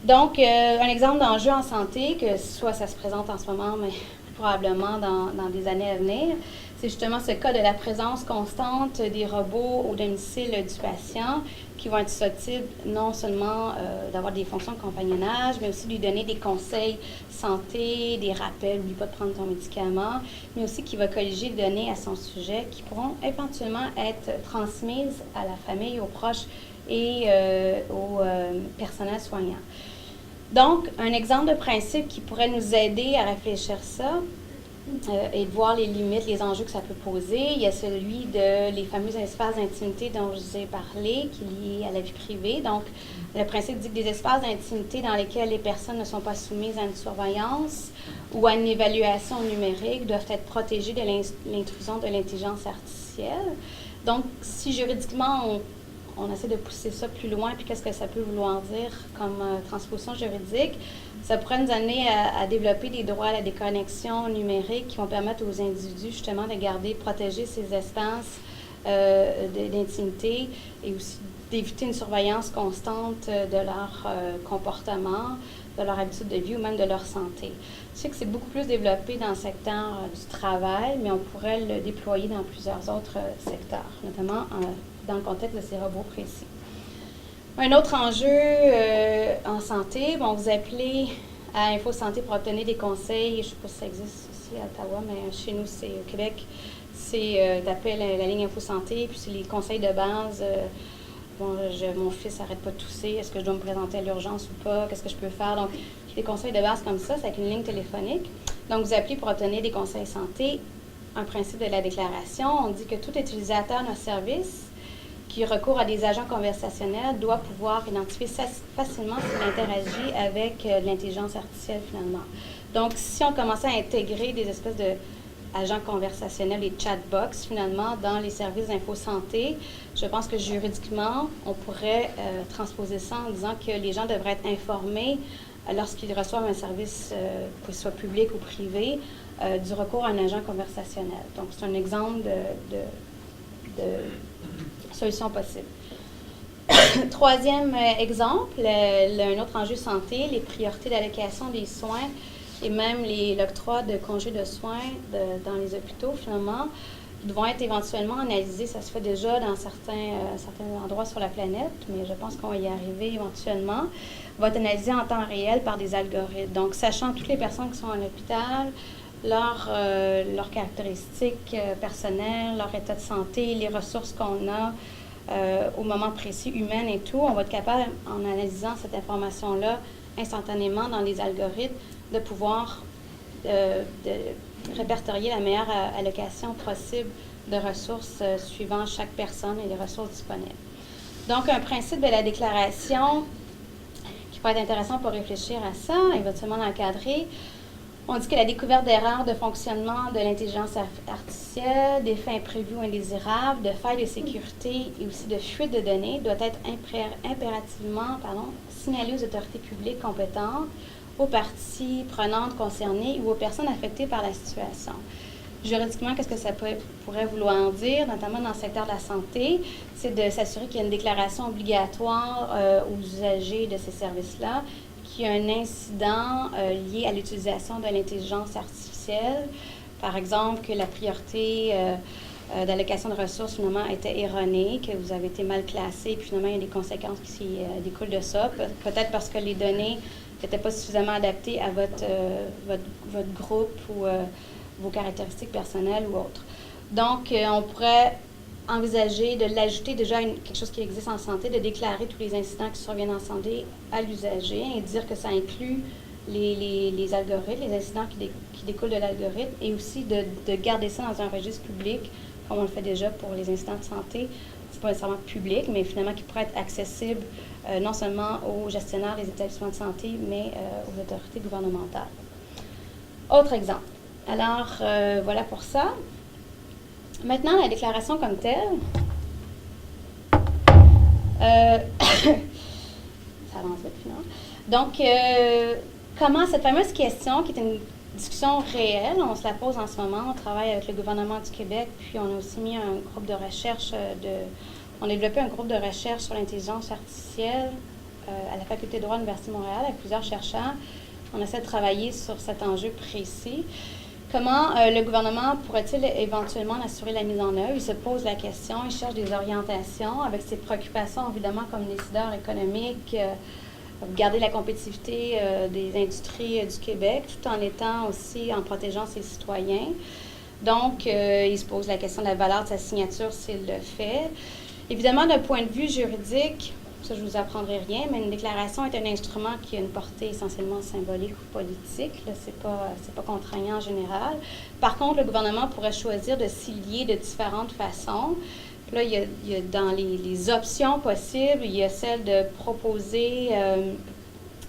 Donc, un exemple d'enjeu en santé, que soit ça se présente en ce moment, mais probablement dans des années à venir, c'est justement ce cas de la présence constante des robots au domicile du patient qui vont être susceptibles non seulement d'avoir des fonctions de compagnonnage, mais aussi de lui donner des conseils santé, des rappels, n'oublie pas de prendre ton médicament, mais aussi qui va colliger des données à son sujet qui pourront éventuellement être transmises à la famille, aux proches et au personnel soignant. Donc, un exemple de principe qui pourrait nous aider à réfléchir ça, et de voir les limites, les enjeux que ça peut poser. Il y a celui de les fameux espaces d'intimité dont je vous ai parlé, qui est lié à la vie privée. Donc, le principe dit que des espaces d'intimité dans lesquels les personnes ne sont pas soumises à une surveillance ou à une évaluation numérique doivent être protégés de l'intrusion de l'intelligence artificielle. Donc, si juridiquement, on essaie de pousser ça plus loin, puis qu'est-ce que ça peut vouloir dire comme transposition juridique, ça pourrait nous amener à développer des droits à la déconnexion numérique qui vont permettre aux individus justement de garder, protéger ces espaces d'intimité et aussi d'éviter une surveillance constante de leur comportement, de leur habitude de vie ou même de leur santé. Je sais que c'est beaucoup plus développé dans le secteur du travail, mais on pourrait le déployer dans plusieurs autres secteurs, notamment dans le contexte de ces robots précis. Un autre enjeu en santé, bon, vous appelez à Info Santé pour obtenir des conseils. Je ne sais pas si ça existe aussi à Ottawa, mais chez nous, c'est au Québec. C'est d'appeler la ligne Info Santé, puis c'est les conseils de base. Mon fils n'arrête pas de tousser. Est-ce que je dois me présenter à l'urgence ou pas? Qu'est-ce que je peux faire? Donc, des conseils de base comme ça, c'est avec une ligne téléphonique. Donc, vous appelez pour obtenir des conseils santé. Un principe de la déclaration, on dit que tout utilisateur d'un service qui recourt à des agents conversationnels doit pouvoir identifier facilement s'il interagit avec l'intelligence artificielle finalement. Donc, si on commençait à intégrer des espèces d'agents conversationnels, les chatbox finalement, dans les services d'info-santé, je pense que juridiquement, on pourrait transposer ça en disant que les gens devraient être informés lorsqu'ils reçoivent un service, qu'il soit public ou privé, du recours à un agent conversationnel. Donc, c'est un exemple de solutions possibles. Troisième exemple, un autre enjeu santé, les priorités d'allocation des soins et même l'octroi de congés de soins dans les hôpitaux, finalement, vont être éventuellement analysés. Ça se fait déjà dans certains endroits sur la planète, mais je pense qu'on va y arriver éventuellement. Va être analysé en temps réel par des algorithmes. Donc, sachant toutes les personnes qui sont à l'hôpital, leurs caractéristiques personnelles, leur état de santé, les ressources qu'on a au moment précis, humaines et tout, on va être capable, en analysant cette information-là instantanément dans les algorithmes, de pouvoir de répertorier la meilleure allocation possible de ressources suivant chaque personne et les ressources disponibles. Donc, un principe de la déclaration qui peut être intéressant pour réfléchir à ça, éventuellement l'encadrer. On dit que la découverte d'erreurs de fonctionnement de l'intelligence artificielle, d'effets imprévus ou indésirables, de failles de sécurité et aussi de fuite de données doit être impérativement signalée aux autorités publiques compétentes, aux parties prenantes concernées ou aux personnes affectées par la situation. Juridiquement, qu'est-ce que ça pourrait vouloir dire, notamment dans le secteur de la santé? C'est de s'assurer qu'il y a une déclaration obligatoire aux usagers de ces services-là, qu'il y a un incident lié à l'utilisation de l'intelligence artificielle. Par exemple, que la priorité d'allocation de ressources, finalement, était erronée, que vous avez été mal classé, puis finalement, il y a des conséquences qui découlent de ça. Peut-être parce que les données n'étaient pas suffisamment adaptées à votre groupe ou vos caractéristiques personnelles ou autres. Donc, on pourrait envisager de l'ajouter déjà à quelque chose qui existe en santé, de déclarer tous les incidents qui surviennent en santé à l'usager et dire que ça inclut les algorithmes, les incidents qui découlent de l'algorithme et aussi de garder ça dans un registre public, comme on le fait déjà pour les incidents de santé. C'est pas nécessairement public, mais finalement qui pourrait être accessible non seulement aux gestionnaires des établissements de santé, mais aux autorités gouvernementales. Autre exemple. Alors, voilà pour ça. Maintenant, la déclaration comme telle, ça avance vite finalement. Donc, comment cette fameuse question, qui est une discussion réelle, on se la pose en ce moment, on travaille avec le gouvernement du Québec, puis on a aussi mis un groupe de recherche, on a développé un groupe de recherche sur l'intelligence artificielle à la Faculté de droit de l'Université de Montréal avec plusieurs chercheurs. On essaie de travailler sur cet enjeu précis. Comment le gouvernement pourrait-il éventuellement assurer la mise en œuvre? Il se pose la question, il cherche des orientations avec ses préoccupations, évidemment, comme décideur économique, garder la compétitivité des industries du Québec, tout en étant aussi en protégeant ses citoyens. Donc, il se pose la question de la valeur de sa signature s'il le fait. Évidemment, d'un point de vue juridique, ça je ne vous apprendrai rien, mais une déclaration est un instrument qui a une portée essentiellement symbolique ou politique. Ce n'est pas contraignant en général. Par contre, le gouvernement pourrait choisir de s'y lier de différentes façons. Là, il y a dans les options possibles, il y a celle de proposer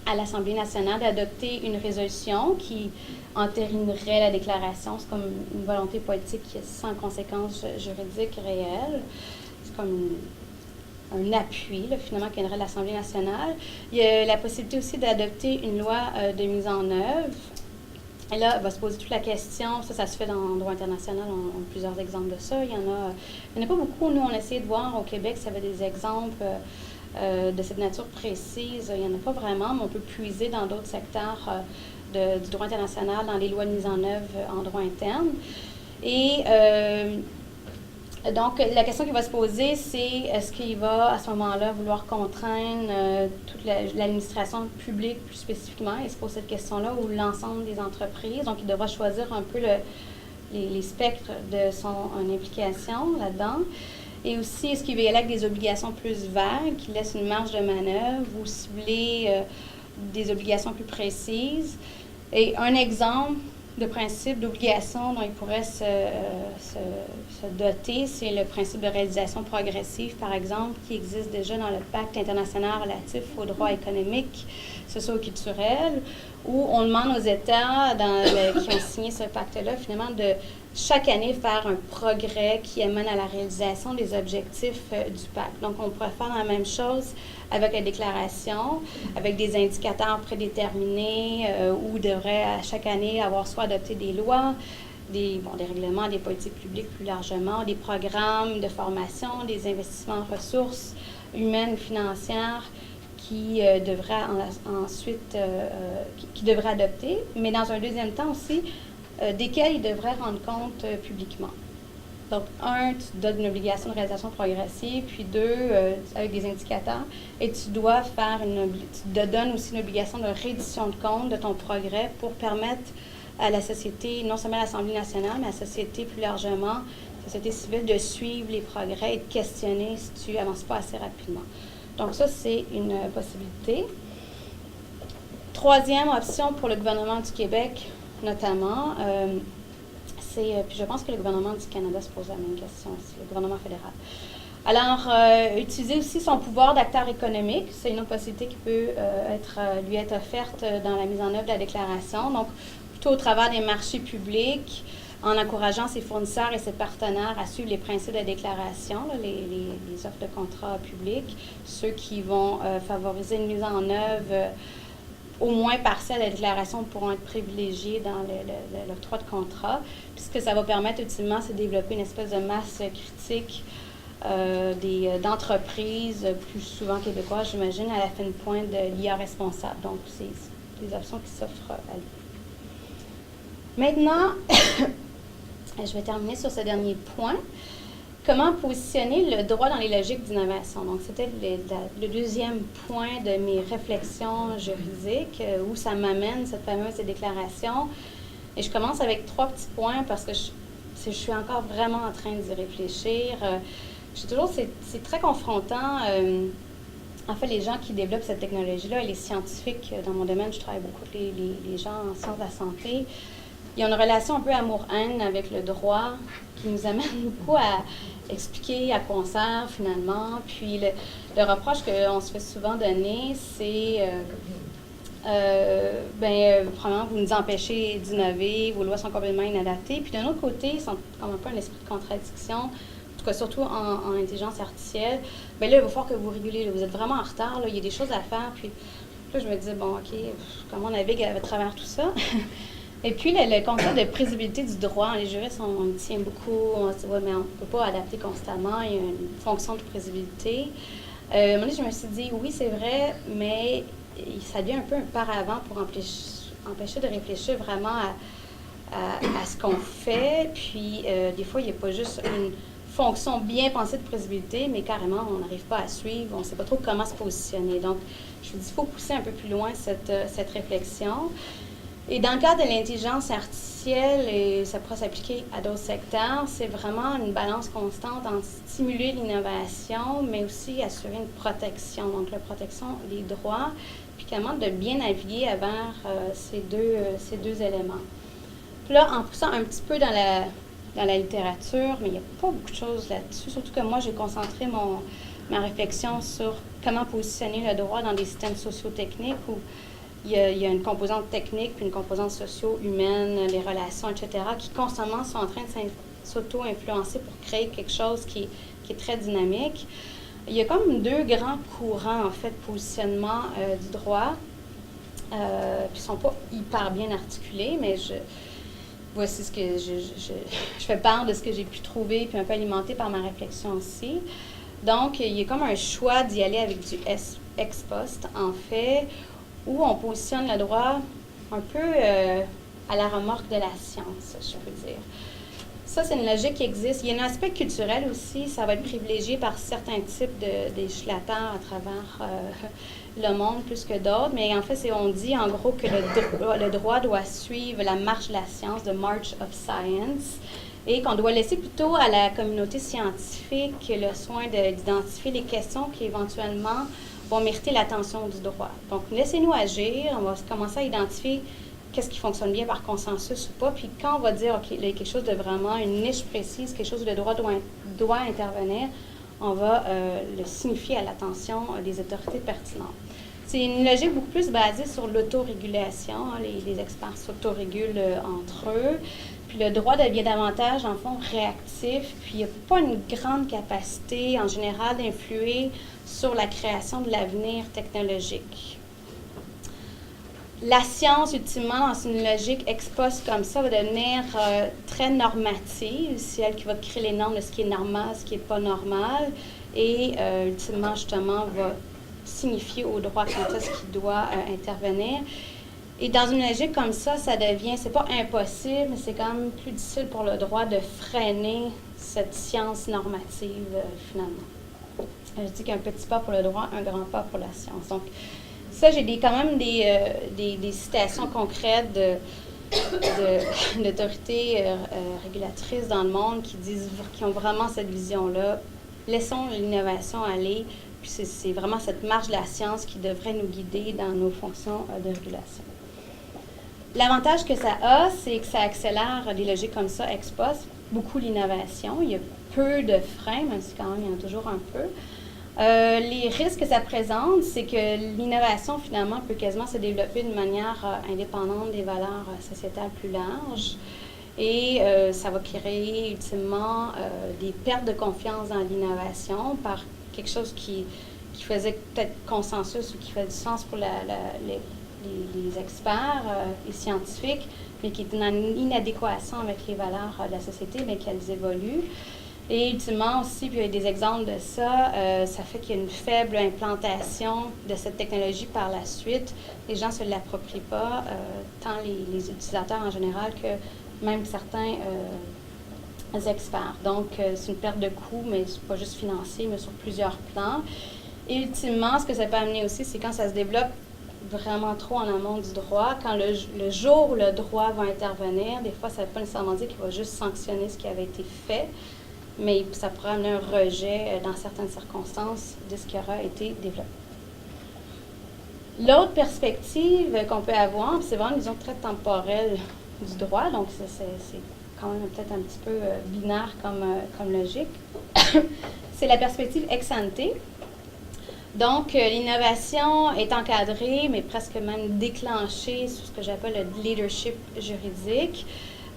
à l'Assemblée nationale d'adopter une résolution qui entérinerait la déclaration. C'est comme une volonté politique qui est sans conséquences juridiques réelles. C'est comme un appui, là, finalement, qui viendrait de l'Assemblée nationale. Il y a la possibilité aussi d'adopter une loi de mise en œuvre. Et là, va se poser toute la question, ça se fait dans le droit international, on a plusieurs exemples de ça. Il y en a pas beaucoup. Nous, on a essayé de voir au Québec s'il y avait des exemples de cette nature précise. Il n'y en a pas vraiment, mais on peut puiser dans d'autres secteurs du droit international, dans les lois de mise en œuvre en droit interne. Et donc, la question qui va se poser, c'est est-ce qu'il va, à ce moment-là, vouloir contraindre toute l'administration publique plus spécifiquement, il se pose cette question-là, ou l'ensemble des entreprises. Donc, il devra choisir un peu les spectres de son implication là-dedans. Et aussi, est-ce qu'il va y aller avec des obligations plus vagues, qui laissent une marge de manœuvre, ou cibler des obligations plus précises. Et un exemple de principe d'obligation dont il pourrait se doter, c'est le principe de réalisation progressive, par exemple, qui existe déjà dans le pacte international relatif aux droits économiques, sociaux et culturels, où on demande aux États qui ont signé ce pacte-là, finalement, de chaque année faire un progrès qui amène à la réalisation des objectifs du pacte. Donc, on pourrait faire la même chose avec la déclaration, avec des indicateurs prédéterminés où devrait à chaque année avoir soit adopté des lois, des règlements, des politiques publiques plus largement, des programmes de formation, des investissements en ressources humaines ou financières qui devraient ensuite qui devraient adopter, mais dans un deuxième temps aussi, desquels ils devraient rendre compte publiquement. Donc, un, tu donnes une obligation de réalisation progressive, puis deux, avec des indicateurs, et tu dois tu te donnes aussi une obligation de reddition de compte de ton progrès pour permettre à la société, non seulement à l'Assemblée nationale, mais à la société plus largement, la société civile, de suivre les progrès et de questionner si tu n'avances pas assez rapidement. Donc, ça, c'est une possibilité. Troisième option pour le gouvernement du Québec, notamment, puis je pense que le gouvernement du Canada se pose la même question aussi, le gouvernement fédéral. Alors, utiliser aussi son pouvoir d'acteur économique, c'est une autre possibilité qui peut lui être offerte dans la mise en œuvre de la déclaration. Donc, plutôt au travers des marchés publics, en encourageant ses fournisseurs et ses partenaires à suivre les principes de la déclaration, là, les offres de contrats publics, ceux qui vont favoriser une mise en œuvre au moins partielle de la déclaration pourront être privilégiés dans l'octroi de contrat. Puis ce que ça va permettre ultimement, c'est de développer une espèce de masse critique d'entreprises, plus souvent québécoises, j'imagine, à la fine pointe de l'IA responsable. Donc, c'est des options qui s'offrent à lui. Maintenant, je vais terminer sur ce dernier point. Comment positionner le droit dans les logiques d'innovation? Donc, c'était le deuxième point de mes réflexions juridiques, où ça m'amène, cette fameuse déclaration. Et je commence avec 3 petits points parce que je suis encore vraiment en train d'y réfléchir. C'est très confrontant. En fait, les gens qui développent cette technologie-là, et les scientifiques, dans mon domaine, je travaille beaucoup avec les gens en sciences de la santé, il y a une relation un peu amour-haine avec le droit qui nous amène beaucoup à expliquer à quoi on sert finalement. Puis le reproche qu'on se fait souvent donner, c'est probablement vous nous empêchez d'innover, vos lois sont complètement inadaptées. Puis d'un autre côté, ils sont comme un peu un esprit de contradiction, en tout cas surtout en intelligence artificielle. Bien là, il va falloir que vous régulez, là, vous êtes vraiment en retard, là, il y a des choses à faire. Puis là, je me disais, bon, OK, comment on navigue à travers tout ça? Et puis, le concept de prévisibilité du droit, les juristes, on y tient beaucoup. On se dit, ouais, mais on ne peut pas adapter constamment. Il y a une fonction de prévisibilité. À un moment donné, je me suis dit, oui, c'est vrai, mais ça devient un peu un paravent pour empêcher de réfléchir vraiment à ce qu'on fait. Puis, des fois, il n'y a pas juste une fonction bien pensée de prévisibilité, mais carrément, on n'arrive pas à suivre. On ne sait pas trop comment se positionner. Donc, je me dis, il faut pousser un peu plus loin cette réflexion. Et dans le cadre de l'intelligence artificielle, et ça pourrait s'appliquer à d'autres secteurs, c'est vraiment une balance constante entre stimuler l'innovation, mais aussi assurer une protection, donc la protection des droits, puis également de bien naviguer à vers ces deux éléments. Puis là, en poussant un petit peu dans la littérature, mais il n'y a pas beaucoup de choses là-dessus, surtout que moi, j'ai concentré ma réflexion sur comment positionner le droit dans des systèmes socio-techniques où il y a une composante technique puis une composante socio-humaine, les relations, etc., qui constamment sont en train de s'auto-influencer pour créer quelque chose qui est très dynamique. Il y a comme deux grands courants, en fait, de positionnement du droit, puis ils ne sont pas hyper bien articulés, mais voici ce que je fais part de ce que j'ai pu trouver, puis un peu alimenté par ma réflexion aussi. Donc, il y a comme un choix d'y aller avec du ex post, en fait, où on positionne le droit un peu à la remorque de la science, je peux dire. Ça, c'est une logique qui existe. Il y a un aspect culturel aussi. Ça va être privilégié par certains types de législateurs à travers le monde plus que d'autres. Mais en fait, on dit en gros que le droit doit suivre la marche de la science, the march of science, et qu'on doit laisser plutôt à la communauté scientifique le soin d'identifier les questions qui éventuellement vont mériter l'attention du droit. Donc, laissez-nous agir. On va commencer à identifier qu'est-ce qui fonctionne bien par consensus ou pas. Puis quand on va dire, OK, il y a quelque chose de vraiment, une niche précise, quelque chose où le droit doit intervenir, on va le signifier à l'attention des autorités pertinentes. C'est une logique beaucoup plus basée sur l'autorégulation. Hein, les experts s'autorégulent entre eux. Puis le droit devient davantage, en fond, réactif. Puis il n'y a pas une grande capacité, en général, d'influer sur la création de l'avenir technologique. La science, ultimement, dans une logique ex post comme ça, va devenir très normative. C'est elle qui va créer les normes de ce qui est normal, ce qui n'est pas normal. Et ultimement, justement, va signifier au droit quand est-ce qu'il doit intervenir. Et dans une logique comme ça devient, c'est pas impossible, mais c'est quand même plus difficile pour le droit de freiner cette science normative, finalement. Je dis qu'un petit pas pour le droit, un grand pas pour la science. Donc, ça, j'ai quand même des citations concrètes d'autorités régulatrices dans le monde qui ont vraiment cette vision-là. Laissons l'innovation aller, puis c'est vraiment cette marche de la science qui devrait nous guider dans nos fonctions de régulation. L'avantage que ça a, c'est que ça accélère des logiques comme ça, ex post, beaucoup l'innovation. Il y a peu de freins, même si quand même il y en a toujours un peu. Les risques que ça présente, c'est que l'innovation, finalement, peut quasiment se développer d'une manière indépendante des valeurs sociétales plus larges. Et ça va créer, ultimement, des pertes de confiance dans l'innovation par quelque chose qui faisait peut-être consensus ou qui fait du sens pour les experts, les scientifiques, mais qui est en inadéquation avec les valeurs de la société, mais qu'elles évoluent. Et ultimement aussi, puis il y a des exemples de ça, ça fait qu'il y a une faible implantation de cette technologie par la suite. Les gens ne se l'approprient pas, tant les utilisateurs en général que même certains experts. Donc, c'est une perte de coût, mais c'est pas juste financier, mais sur plusieurs plans. Et ultimement, ce que ça peut amener aussi, c'est quand ça se développe vraiment trop en amont du droit, quand le jour où le droit va intervenir, des fois, ça ne veut pas nécessairement dire qu'il va juste sanctionner ce qui avait été fait, mais ça pourrait amener un rejet dans certaines circonstances de ce qui aura été développé. L'autre perspective qu'on peut avoir, c'est vraiment une vision très temporelle du droit, donc c'est quand même peut-être un petit peu binaire comme logique. C'est la perspective ex ante. Donc, l'innovation est encadrée, mais presque même déclenchée sous ce que j'appelle le leadership juridique.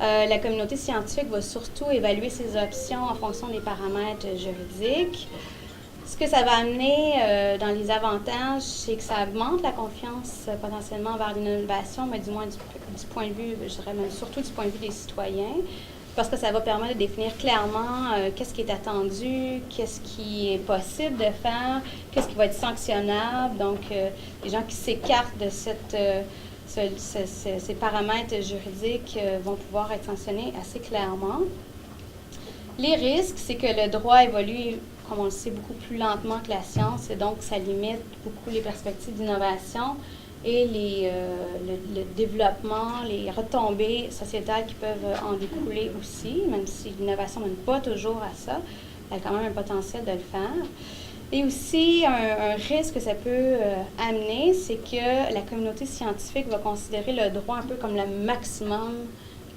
La communauté scientifique va surtout évaluer ses options en fonction des paramètres juridiques. Ce que ça va amener dans les avantages, c'est que ça augmente la confiance potentiellement vers l'innovation, mais du moins du point de vue, je dirais même surtout du point de vue des citoyens, parce que ça va permettre de définir clairement qu'est-ce qui est attendu, qu'est-ce qui est possible de faire, qu'est-ce qui va être sanctionnable. Donc, les gens qui s'écartent de ces paramètres juridiques vont pouvoir être sanctionnés assez clairement. Les risques, c'est que le droit évolue, comme on le sait, beaucoup plus lentement que la science, et donc ça limite beaucoup les perspectives d'innovation et le développement, les retombées sociétales qui peuvent en découler aussi, même si l'innovation ne mène pas toujours à ça, elle a quand même un potentiel de le faire. Et aussi, un risque que ça peut amener, c'est que la communauté scientifique va considérer le droit un peu comme le maximum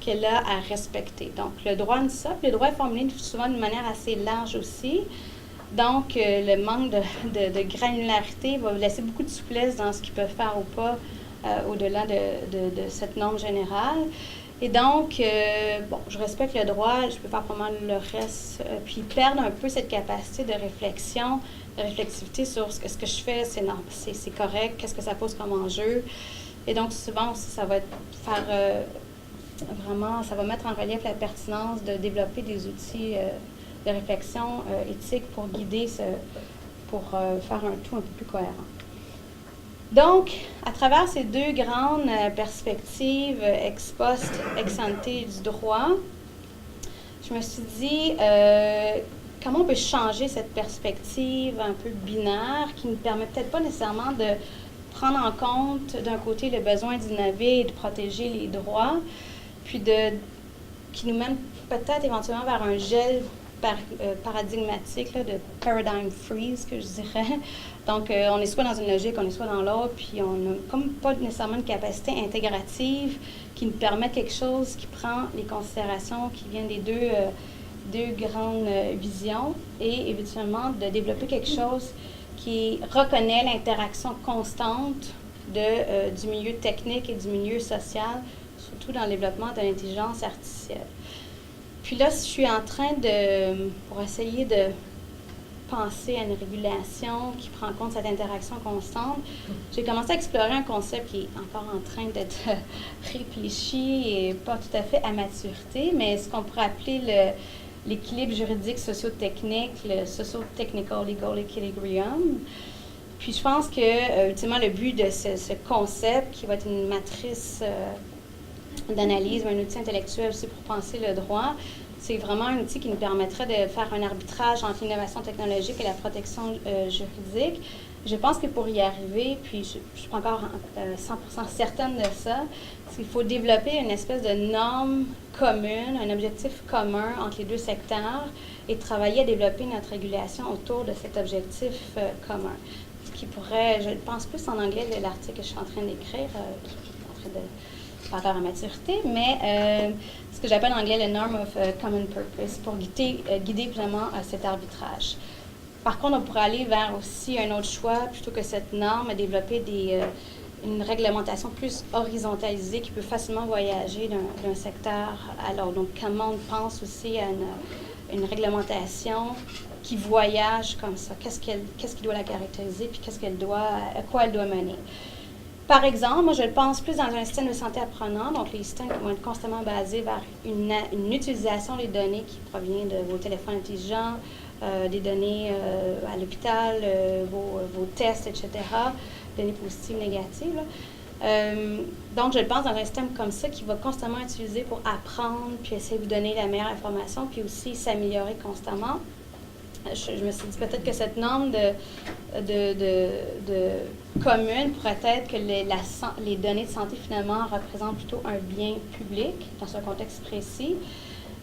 qu'elle a à respecter. Donc, le droit ne ça, puis le droit est formulé souvent d'une manière assez large aussi. Donc, le manque de granularité va laisser beaucoup de souplesse dans ce qu'ils peuvent faire ou pas au-delà de cette norme générale. Et donc, bon, je respecte le droit, je peux faire probablement le reste, puis perdre un peu cette capacité de réflexion, de réflexivité sur ce que je fais, c'est correct, qu'est-ce que ça pose comme enjeu. Et donc, souvent aussi, ça va faire vraiment, ça va mettre en relief la pertinence de développer des outils de réflexion éthique pour guider pour faire un tout un peu plus cohérent. Donc, à travers ces deux grandes perspectives, ex post, ex ante du droit, je me suis dit comment on peut changer cette perspective un peu binaire qui ne permet peut-être pas nécessairement de prendre en compte d'un côté le besoin d'innover et de protéger les droits, puis qui nous mène peut-être éventuellement vers un gel paradigmatique, là, de paradigm freeze, que je dirais. Donc, on est soit dans une logique, on est soit dans l'autre, puis on n'a comme pas nécessairement une capacité intégrative qui nous permet quelque chose qui prend les considérations qui viennent des deux grandes visions et éventuellement de développer quelque chose qui reconnaît l'interaction constante du milieu technique et du milieu social, surtout dans le développement de l'intelligence artificielle. Puis là, je suis en train pour essayer de penser à une régulation qui prend en compte cette interaction constante, j'ai commencé à explorer un concept qui est encore en train d'être réfléchi et pas tout à fait à maturité, mais ce qu'on pourrait appeler l'équilibre juridique socio-technique, le socio-technical legal equilibrium. Puis je pense que, ultimement, le but de ce concept, qui va être une matrice d'analyse, un outil intellectuel aussi pour penser le droit, c'est vraiment un outil qui nous permettrait de faire un arbitrage entre l'innovation technologique et la protection juridique. Je pense que pour y arriver, puis je ne suis pas encore 100% certaine de ça, c'est qu'il faut développer une espèce de norme commune, un objectif commun entre les deux secteurs et travailler à développer notre régulation autour de cet objectif commun. Ce qui pourrait, je pense plus en anglais de l'article que je suis en train d'écrire, qui est en train de faire à maturité, mais ce que j'appelle en anglais le Norm of Common Purpose, pour guider vraiment cet arbitrage. Par contre, on pourrait aller vers aussi un autre choix, plutôt que cette norme, développer une réglementation plus horizontalisée qui peut facilement voyager d'un secteur à l'autre. Donc, comment on pense aussi à une réglementation qui voyage comme ça? Qu'est-ce qui doit la caractériser, puis à quoi elle doit mener? Par exemple, moi, je le pense plus dans un système de santé apprenant, donc les systèmes qui vont être constamment basés vers une utilisation des données qui provient de vos téléphones intelligents, des données à l'hôpital, vos tests, etc., données positives, négatives. Donc, je le pense dans un système comme ça qui va constamment être utilisé pour apprendre, puis essayer de vous donner la meilleure information, puis aussi s'améliorer constamment. Je me suis dit peut-être que cette norme commune pourrait être que les données de santé, finalement, représentent plutôt un bien public dans un contexte précis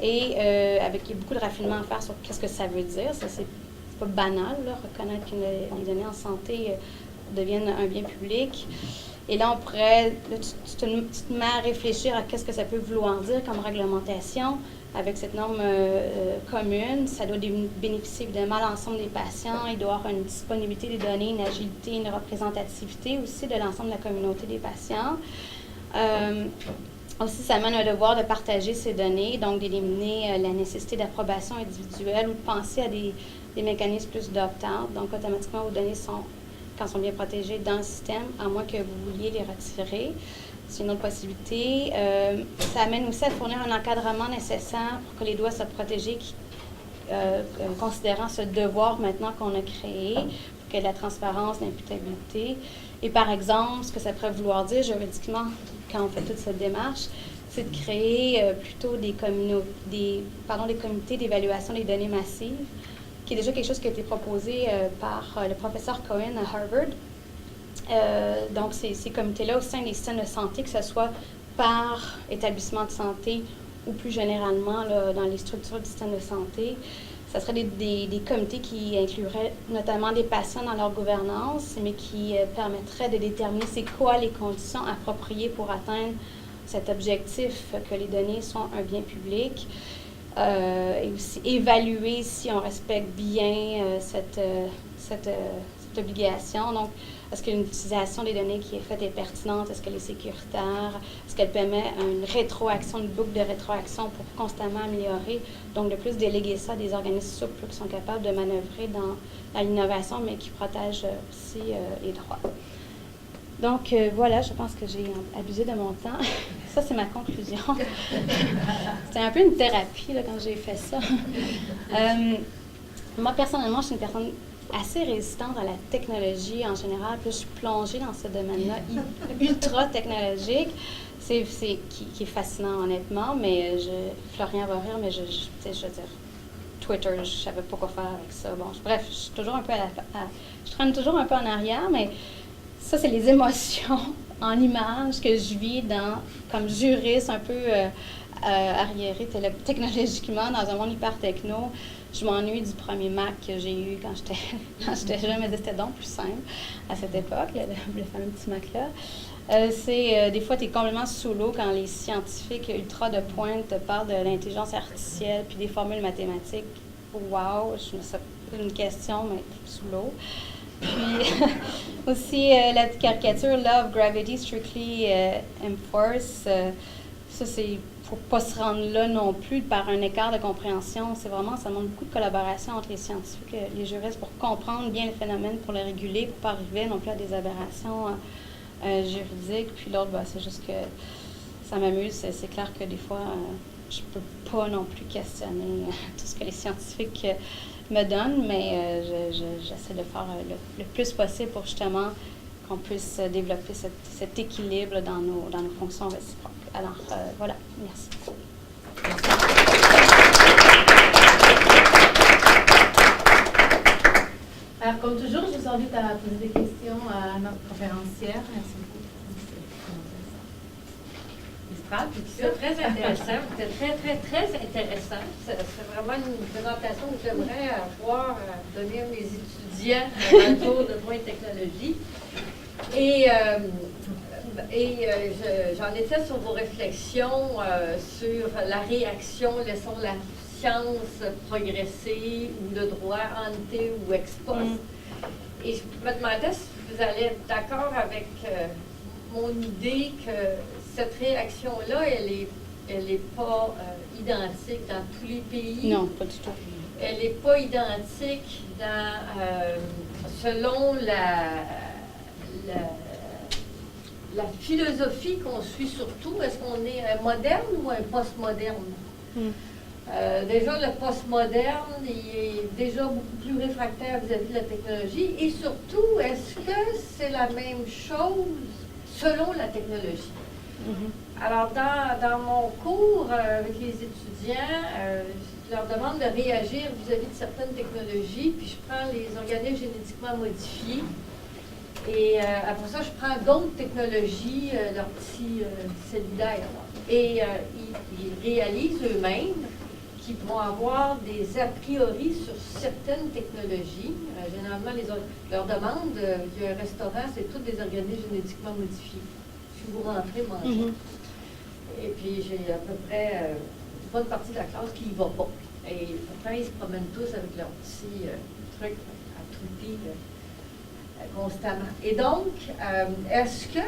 et avec beaucoup de raffinement à faire sur qu'est-ce que ça veut dire. Ça, c'est pas banal, là, reconnaître que les données en santé deviennent un bien public. Et là, on pourrait tu te mets à réfléchir à qu'est-ce que ça peut vouloir dire comme réglementation. Avec cette norme commune, ça doit bénéficier évidemment à l'ensemble des patients. Il doit y avoir une disponibilité des données, une agilité, une représentativité aussi de l'ensemble de la communauté des patients. Aussi, ça mène un devoir de partager ces données, donc d'éliminer la nécessité d'approbation individuelle ou de penser à des mécanismes plus d'opt-out. Donc, automatiquement, vos données quand elles sont bien protégées dans le système, à moins que vous vouliez les retirer. C'est une autre possibilité. Ça amène aussi à fournir un encadrement nécessaire pour que les droits soient protégés, considérant ce devoir maintenant qu'on a créé, pour qu'il y ait de la transparence, l'imputabilité. Et par exemple, ce que ça pourrait vouloir dire juridiquement, quand on fait toute cette démarche, c'est de créer plutôt des comités d'évaluation des données massives, qui est déjà quelque chose qui a été proposé par le professeur Cohen à Harvard. Donc, ces comités-là au sein des systèmes de santé, que ce soit par établissement de santé ou plus généralement là, dans les structures du système de santé, ça serait des comités qui incluraient notamment des patients dans leur gouvernance, mais qui permettraient de déterminer c'est quoi les conditions appropriées pour atteindre cet objectif que les données sont un bien public. Et aussi évaluer si on respecte bien cette obligation. Donc, est-ce que l'utilisation des données qui est faite est pertinente? Est-ce qu'elle est sécuritaire? Est-ce qu'elle permet une rétroaction, une boucle de rétroaction pour constamment améliorer? Donc, de plus déléguer ça à des organismes souples qui sont capables de manœuvrer dans l'innovation, mais qui protègent aussi les droits. Donc, voilà, je pense que j'ai abusé de mon temps. Ça, c'est ma conclusion. C'était un peu une thérapie là, quand j'ai fait ça. Moi, personnellement, je suis une personne assez résistante à la technologie en général. Puis je suis plongée dans ce domaine-là ultra technologique, qui est fascinant honnêtement, mais Florian va rire, mais je veux dire, Twitter, je savais pas quoi faire avec ça. Bon, bref, je suis toujours un peu je traîne toujours un peu en arrière, mais ça, c'est les émotions en images que je vis comme juriste un peu arriéré technologiquement dans un monde hyper techno. Je m'ennuie du premier Mac que j'ai eu quand j'étais jeune, mais c'était donc plus simple à cette époque, le fameux petit Mac-là. Des fois, tu es complètement sous l'eau quand les scientifiques ultra de pointe te parlent de l'intelligence artificielle puis des formules mathématiques. Wow, c'est une question, mais sous l'eau. Puis aussi la caricature Love, Gravity, Strictly Enforced. Ça, c'est faut pas se rendre là non plus par un écart de compréhension. Ça demande beaucoup de collaboration entre les scientifiques et les juristes pour comprendre bien le phénomène, pour le réguler, pour pas arriver non plus à des aberrations juridiques. Puis l'autre, c'est juste que ça m'amuse. C'est clair que des fois, je peux pas non plus questionner tout ce que les scientifiques me donnent, mais j'essaie de faire le plus possible pour justement qu'on puisse développer cet équilibre dans nos fonctions réciproques. Alors, voilà, merci. Alors, comme toujours, je vous invite à poser des questions à notre conférencière. Merci beaucoup. C'est très intéressant, c'est très intéressant. C'est vraiment une présentation que j'aimerais avoir à donner à mes étudiants dans le cours de droit et technologie. J'en étais sur vos réflexions sur la réaction, laissons la science progresser, ou le droit ante ou ex post. Et je me demandais si vous allez être d'accord avec mon idée que cette réaction-là, elle est pas identique dans tous les pays. Non, pas du tout. Elle n'est pas identique selon la philosophie qu'on suit surtout. Est-ce qu'on est un moderne ou un post-moderne? Déjà, le post-moderne est déjà beaucoup plus réfractaire vis-à-vis de la technologie. Et surtout, est-ce que c'est la même chose selon la technologie? Alors, dans mon cours avec les étudiants, je leur demande de réagir vis-à-vis de certaines technologies, puis je prends les organismes génétiquement modifiés. Et après ça, je prends d'autres technologies, leurs petits cellulaires. Et ils réalisent eux-mêmes qu'ils vont avoir des a priori sur certaines technologies. Généralement, leur demande, il y a un restaurant, c'est tous des organismes génétiquement modifiés. Si vous rentrez manger. Et puis, j'ai à peu près une bonne partie de la classe qui y va pas. Et pourtant, ils se promènent tous avec leurs petits trucs à troupies constamment. Et donc, est-ce que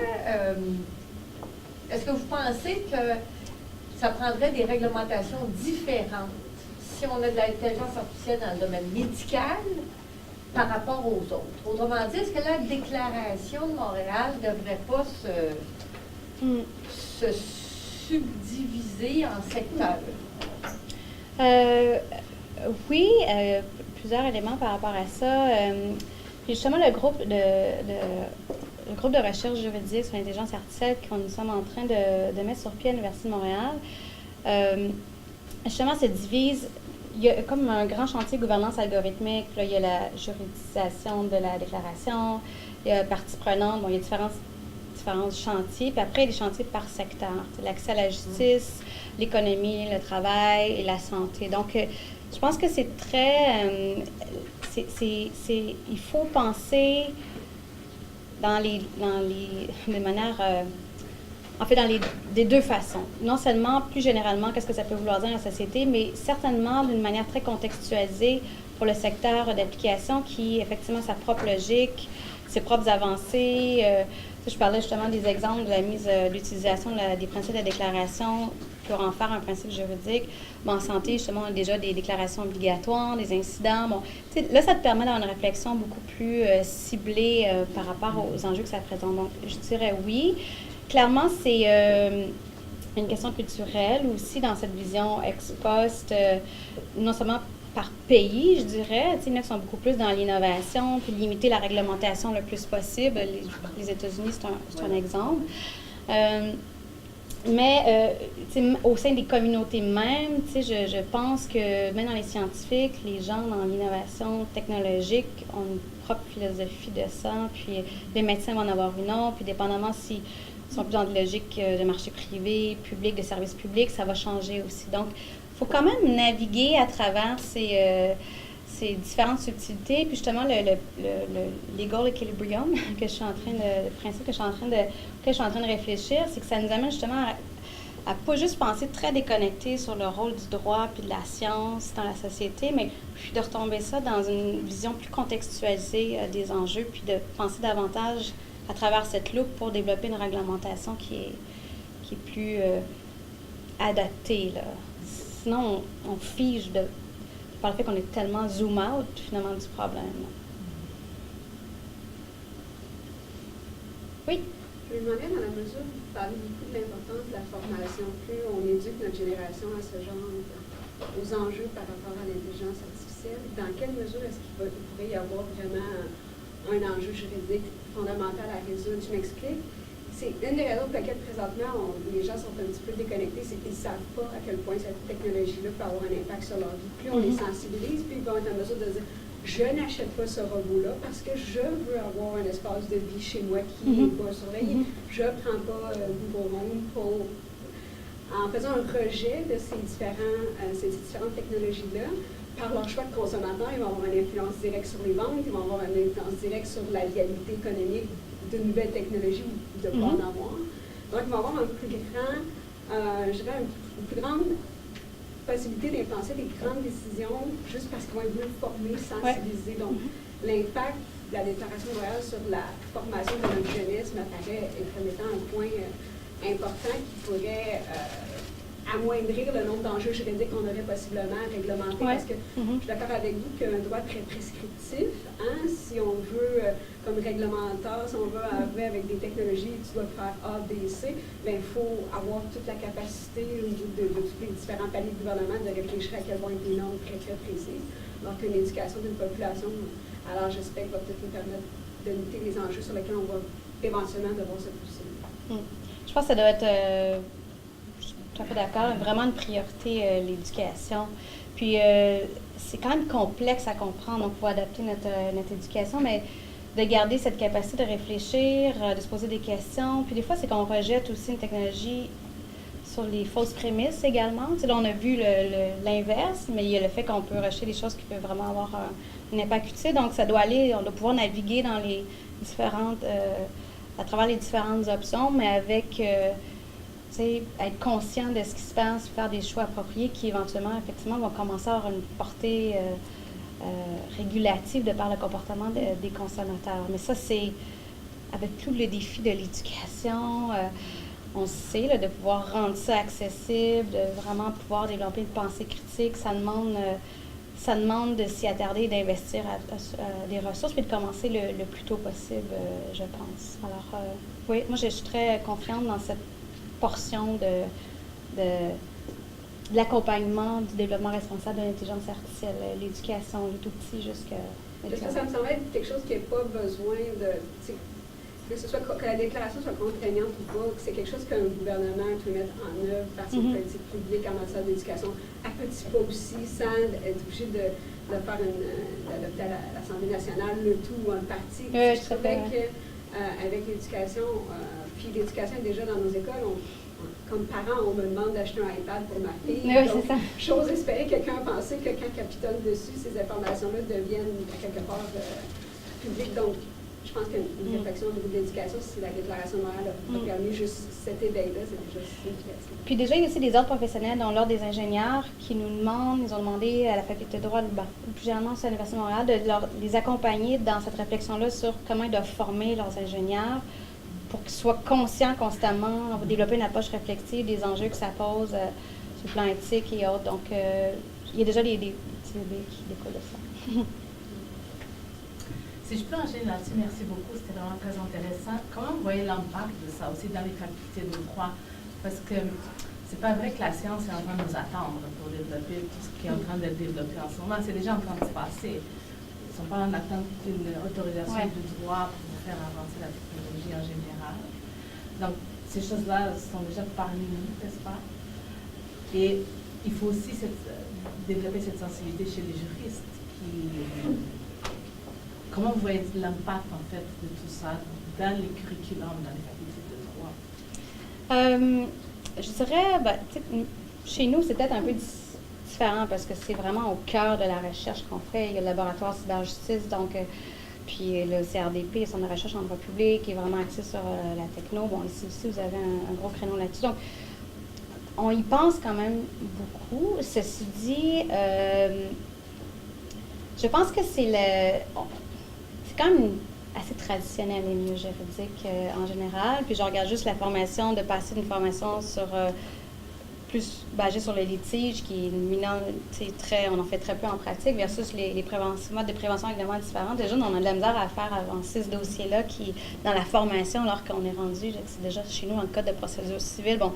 vous pensez que ça prendrait des réglementations différentes si on a de l'intelligence artificielle dans le domaine médical par rapport aux autres? Autrement dit, est-ce que la déclaration de Montréal ne devrait pas se subdiviser en secteurs? Oui, plusieurs éléments par rapport à ça. Puis justement, le groupe de recherche juridique sur l'intelligence artificielle que nous sommes en train de mettre sur pied à l'Université de Montréal, justement, se divise. Il y a comme un grand chantier de gouvernance algorithmique. Là, il y a la juridisation de la déclaration, il y a parties prenantes, bon, il y a différents chantiers, puis après, il y a des chantiers par secteur. L'accès à la justice, l'économie, le travail et la santé. Donc, je pense que c'est très... il faut penser de manière... en fait, des deux façons. Non seulement, plus généralement, qu'est-ce que ça peut vouloir dire dans la société, mais certainement d'une manière très contextualisée pour le secteur d'application qui, effectivement, sa propre logique, ses propres avancées. Je parlais justement des exemples de la mise, l'utilisation des principes de déclaration pour en faire un principe juridique. Bon, en santé, justement, on a déjà des déclarations obligatoires, des incidents. Bon, là, ça te permet d'avoir une réflexion beaucoup plus ciblée par rapport aux enjeux que ça présente. Donc, je dirais oui. Clairement, c'est une question culturelle aussi dans cette vision ex post, non seulement par pays, je dirais. Il y en a qui sont beaucoup plus dans l'innovation, puis limiter la réglementation le plus possible. Les États-Unis, c'est un exemple. Mais au sein des communautés même, je pense que même dans les scientifiques, les gens dans l'innovation technologique ont une propre philosophie de ça, puis les médecins vont en avoir une autre, puis dépendamment si sont plus dans de logique de marché privé, public, de services publics, ça va changer aussi. Donc, il faut quand même naviguer à travers ces différentes subtilités. Puis justement, le legal equilibrium que je suis en train le principe que je suis en train de réfléchir, c'est que ça nous amène justement à pas juste penser très déconnecté sur le rôle du droit puis de la science dans la société, mais puis de retomber ça dans une vision plus contextualisée des enjeux, puis de penser davantage à travers cette loupe pour développer une réglementation qui est plus adaptée, là. Sinon, on fige par le fait qu'on est tellement zoom out, finalement, du problème. Oui? Je me demandais, dans la mesure où vous parlez beaucoup de l'importance de la formation, plus on éduque notre génération à ce genre, aux enjeux par rapport à l'intelligence artificielle, dans quelle mesure est-ce qu'il pourrait y avoir vraiment un enjeu juridique fondamental à résoudre? Je m'explique. C'est une des raisons pour lesquelles présentement les gens sont un petit peu déconnectés, c'est qu'ils ne savent pas à quel point cette technologie-là peut avoir un impact sur leur vie. Plus on les sensibilise, plus ils vont être en mesure de dire « je n'achète pas ce robot-là parce que je veux avoir un espace de vie chez moi qui n'est pas surveillé. Je ne prends pas Google Home pour... » En faisant un rejet de ces différentes technologies-là, par leur choix de consommateurs, ils vont avoir une influence directe sur les ventes, ils vont avoir une influence directe sur la viabilité économique de nouvelles technologies ou de ne pas en avoir. Donc, ils vont avoir un plus grand, je dirais, une plus grande possibilité d'influencer des grandes décisions juste parce qu'ils vont être mieux formés, sensibilisés. Donc, l'impact de la déclaration royale sur la formation de notre jeunesse m'apparaît comme étant un point important qui pourrait amoindrir le nombre d'enjeux juridiques qu'on aurait possiblement à réglementer. Parce que je suis d'accord avec vous qu'un droit très prescriptif, si on veut, comme réglementaire, si on veut arriver avec des technologies, tu dois faire A, B, C, bien, il faut avoir toute la capacité au niveau de tous les différents paliers de gouvernement de réfléchir à quelles vont être des normes très, très précises. Donc, une éducation d'une population à l'âge spectre va peut-être nous permettre de noter les enjeux sur lesquels on va éventuellement devoir se pousser. Je pense que ça doit être... je suis tout à fait d'accord, vraiment une priorité, l'éducation. Puis, c'est quand même complexe à comprendre, donc il faut adapter notre éducation, mais de garder cette capacité de réfléchir, de se poser des questions. Puis des fois, c'est qu'on rejette aussi une technologie sur les fausses prémices également. Tu sais, là, on a vu l'inverse, mais il y a le fait qu'on peut rejeter des choses qui peuvent vraiment avoir un impact utile. Donc, ça doit aller, on doit pouvoir naviguer dans les différentes... à travers les différentes options, mais avec... être conscient de ce qui se passe, faire des choix appropriés qui, éventuellement, effectivement, vont commencer à avoir une portée régulative de par le comportement des consommateurs. Mais ça, c'est avec tout le défi de l'éducation, on sait, là, de pouvoir rendre ça accessible, de vraiment pouvoir développer une pensée critique, ça demande de s'y attarder et d'investir des ressources, puis de commencer le plus tôt possible, je pense. Alors, oui, moi, je suis très confiante dans cette portion de l'accompagnement du développement responsable de l'intelligence artificielle, l'éducation, les tout petits jusqu'à... Est-ce que ça me semble être quelque chose qui n'a pas besoin de... que la déclaration soit contraignante ou pas, que c'est quelque chose qu'un gouvernement peut mettre en œuvre par ses politiques publiques en matière d'éducation à petits pas aussi, sans être obligé de d'adopter à l'Assemblée nationale le tout ou un parti. Oui, je trouvais qu'avec l'éducation, puis l'éducation est déjà dans nos écoles, comme parent, on me demande d'acheter un iPad pour ma fille. Oui, donc, c'est ça. j'ose espérer que quelqu'un a pensé que quand capitole dessus, ces informations-là deviennent à quelque part publiques. Donc, je pense qu'une réflexion au niveau de l'éducation, si la déclaration de Montréal a permis juste cet éveil-là, c'est déjà significatif. Puis déjà, il y a aussi des ordres professionnels, dont l'ordre des ingénieurs, qui nous demandent, ils ont demandé à la faculté de droit, plus généralement à l'Université de Montréal, de les accompagner dans cette réflexion-là sur comment ils doivent former leurs ingénieurs pour qu'ils soient conscients constamment, développer une approche réflexive des enjeux que ça pose sur le plan éthique et autres. Donc, il y a déjà des petits bébés qui découlent de ça. Si je peux enchaîner là-dessus, merci beaucoup, c'était vraiment très intéressant. Comment vous voyez l'impact de ça aussi dans les facultés de droit? Parce que c'est pas vrai que la science est en train de nous attendre pour développer tout ce qui est en train d'être développé en ce moment. C'est déjà en train de se passer. Ils ne sont pas en attente d'une autorisation du droit pour faire avancer la technologie en général. Donc, ces choses-là sont déjà parmi nous, n'est-ce pas? Et il faut aussi développer cette sensibilité chez les juristes qui... Comment vous voyez l'impact, en fait, de tout ça dans les curriculums, dans les facultés de droit? Je dirais, chez nous, c'est peut-être un peu différent parce que c'est vraiment au cœur de la recherche qu'on fait. Il y a le laboratoire cyberjustice, donc, puis le CRDP, Centre de recherche en droit public, qui est vraiment axé sur la techno. Bon, ici aussi, vous avez un gros créneau là-dessus. Donc, on y pense quand même beaucoup. Ceci dit, je pense que c'est quand même assez traditionnel les milieux juridiques en général. Puis je regarde juste la formation, de passer d'une formation sur plus basée sur le litige, qui est on en fait très peu en pratique, versus les modes de prévention évidemment différents. Déjà, on a de la misère à faire avancer ce dossier-là qui, dans la formation, alors qu'on est rendu, c'est déjà chez nous dans le code de procédure civile. Bon,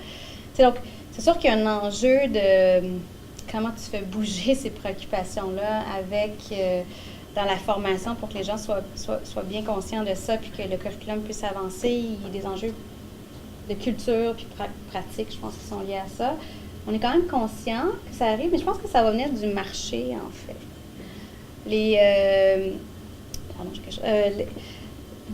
donc, c'est sûr qu'il y a un enjeu de comment tu fais bouger ces préoccupations-là avec... dans la formation pour que les gens soient bien conscients de ça puis que le curriculum puisse avancer. Il y a des enjeux de culture puis pratique, je pense, qui sont liés à ça. On est quand même conscient que ça arrive, mais je pense que ça va venir du marché, en fait. Il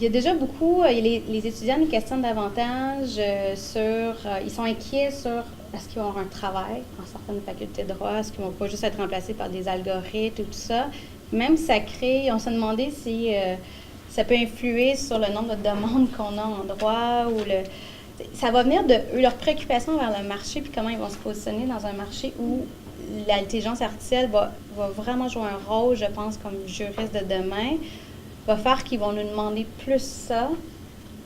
y a déjà beaucoup, les étudiants nous questionnent davantage ils sont inquiets sur est-ce qu'ils vont avoir un travail en certaines facultés de droit, est-ce qu'ils ne vont pas juste être remplacés par des algorithmes et tout ça. Même ça crée, on s'est demandé si ça peut influer sur le nombre de demandes qu'on a en droit ou ça va venir de leur préoccupation vers le marché puis comment ils vont se positionner dans un marché où l'intelligence artificielle va vraiment jouer un rôle, je pense, comme juriste de demain, va faire qu'ils vont nous demander plus ça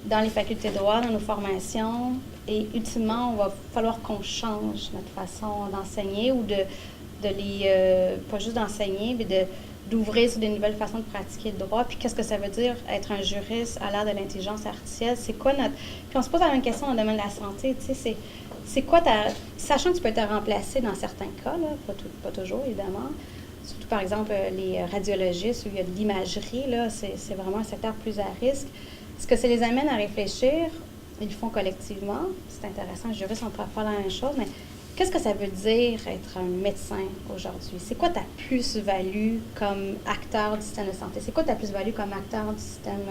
dans les facultés de droit, dans nos formations et ultimement, on va falloir qu'on change notre façon d'enseigner ou de les, pas juste d'enseigner, mais d'ouvrir sur des nouvelles façons de pratiquer le droit. Puis qu'est-ce que ça veut dire être un juriste à l'ère de l'intelligence artificielle? C'est quoi notre... Puis on se pose la même question dans le domaine de la santé, tu sais, c'est quoi Sachant que tu peux être remplacé dans certains cas, là, pas toujours, évidemment. Surtout, par exemple, les radiologistes où il y a de l'imagerie, là, c'est vraiment un secteur plus à risque. Est-ce que ça les amène à réfléchir? Ils le font collectivement. C'est intéressant, les juristes, on pourra faire la même chose, mais qu'est-ce que ça veut dire être un médecin aujourd'hui? C'est quoi ta plus-value comme acteur du système de santé? C'est quoi ta plus-value comme acteur du système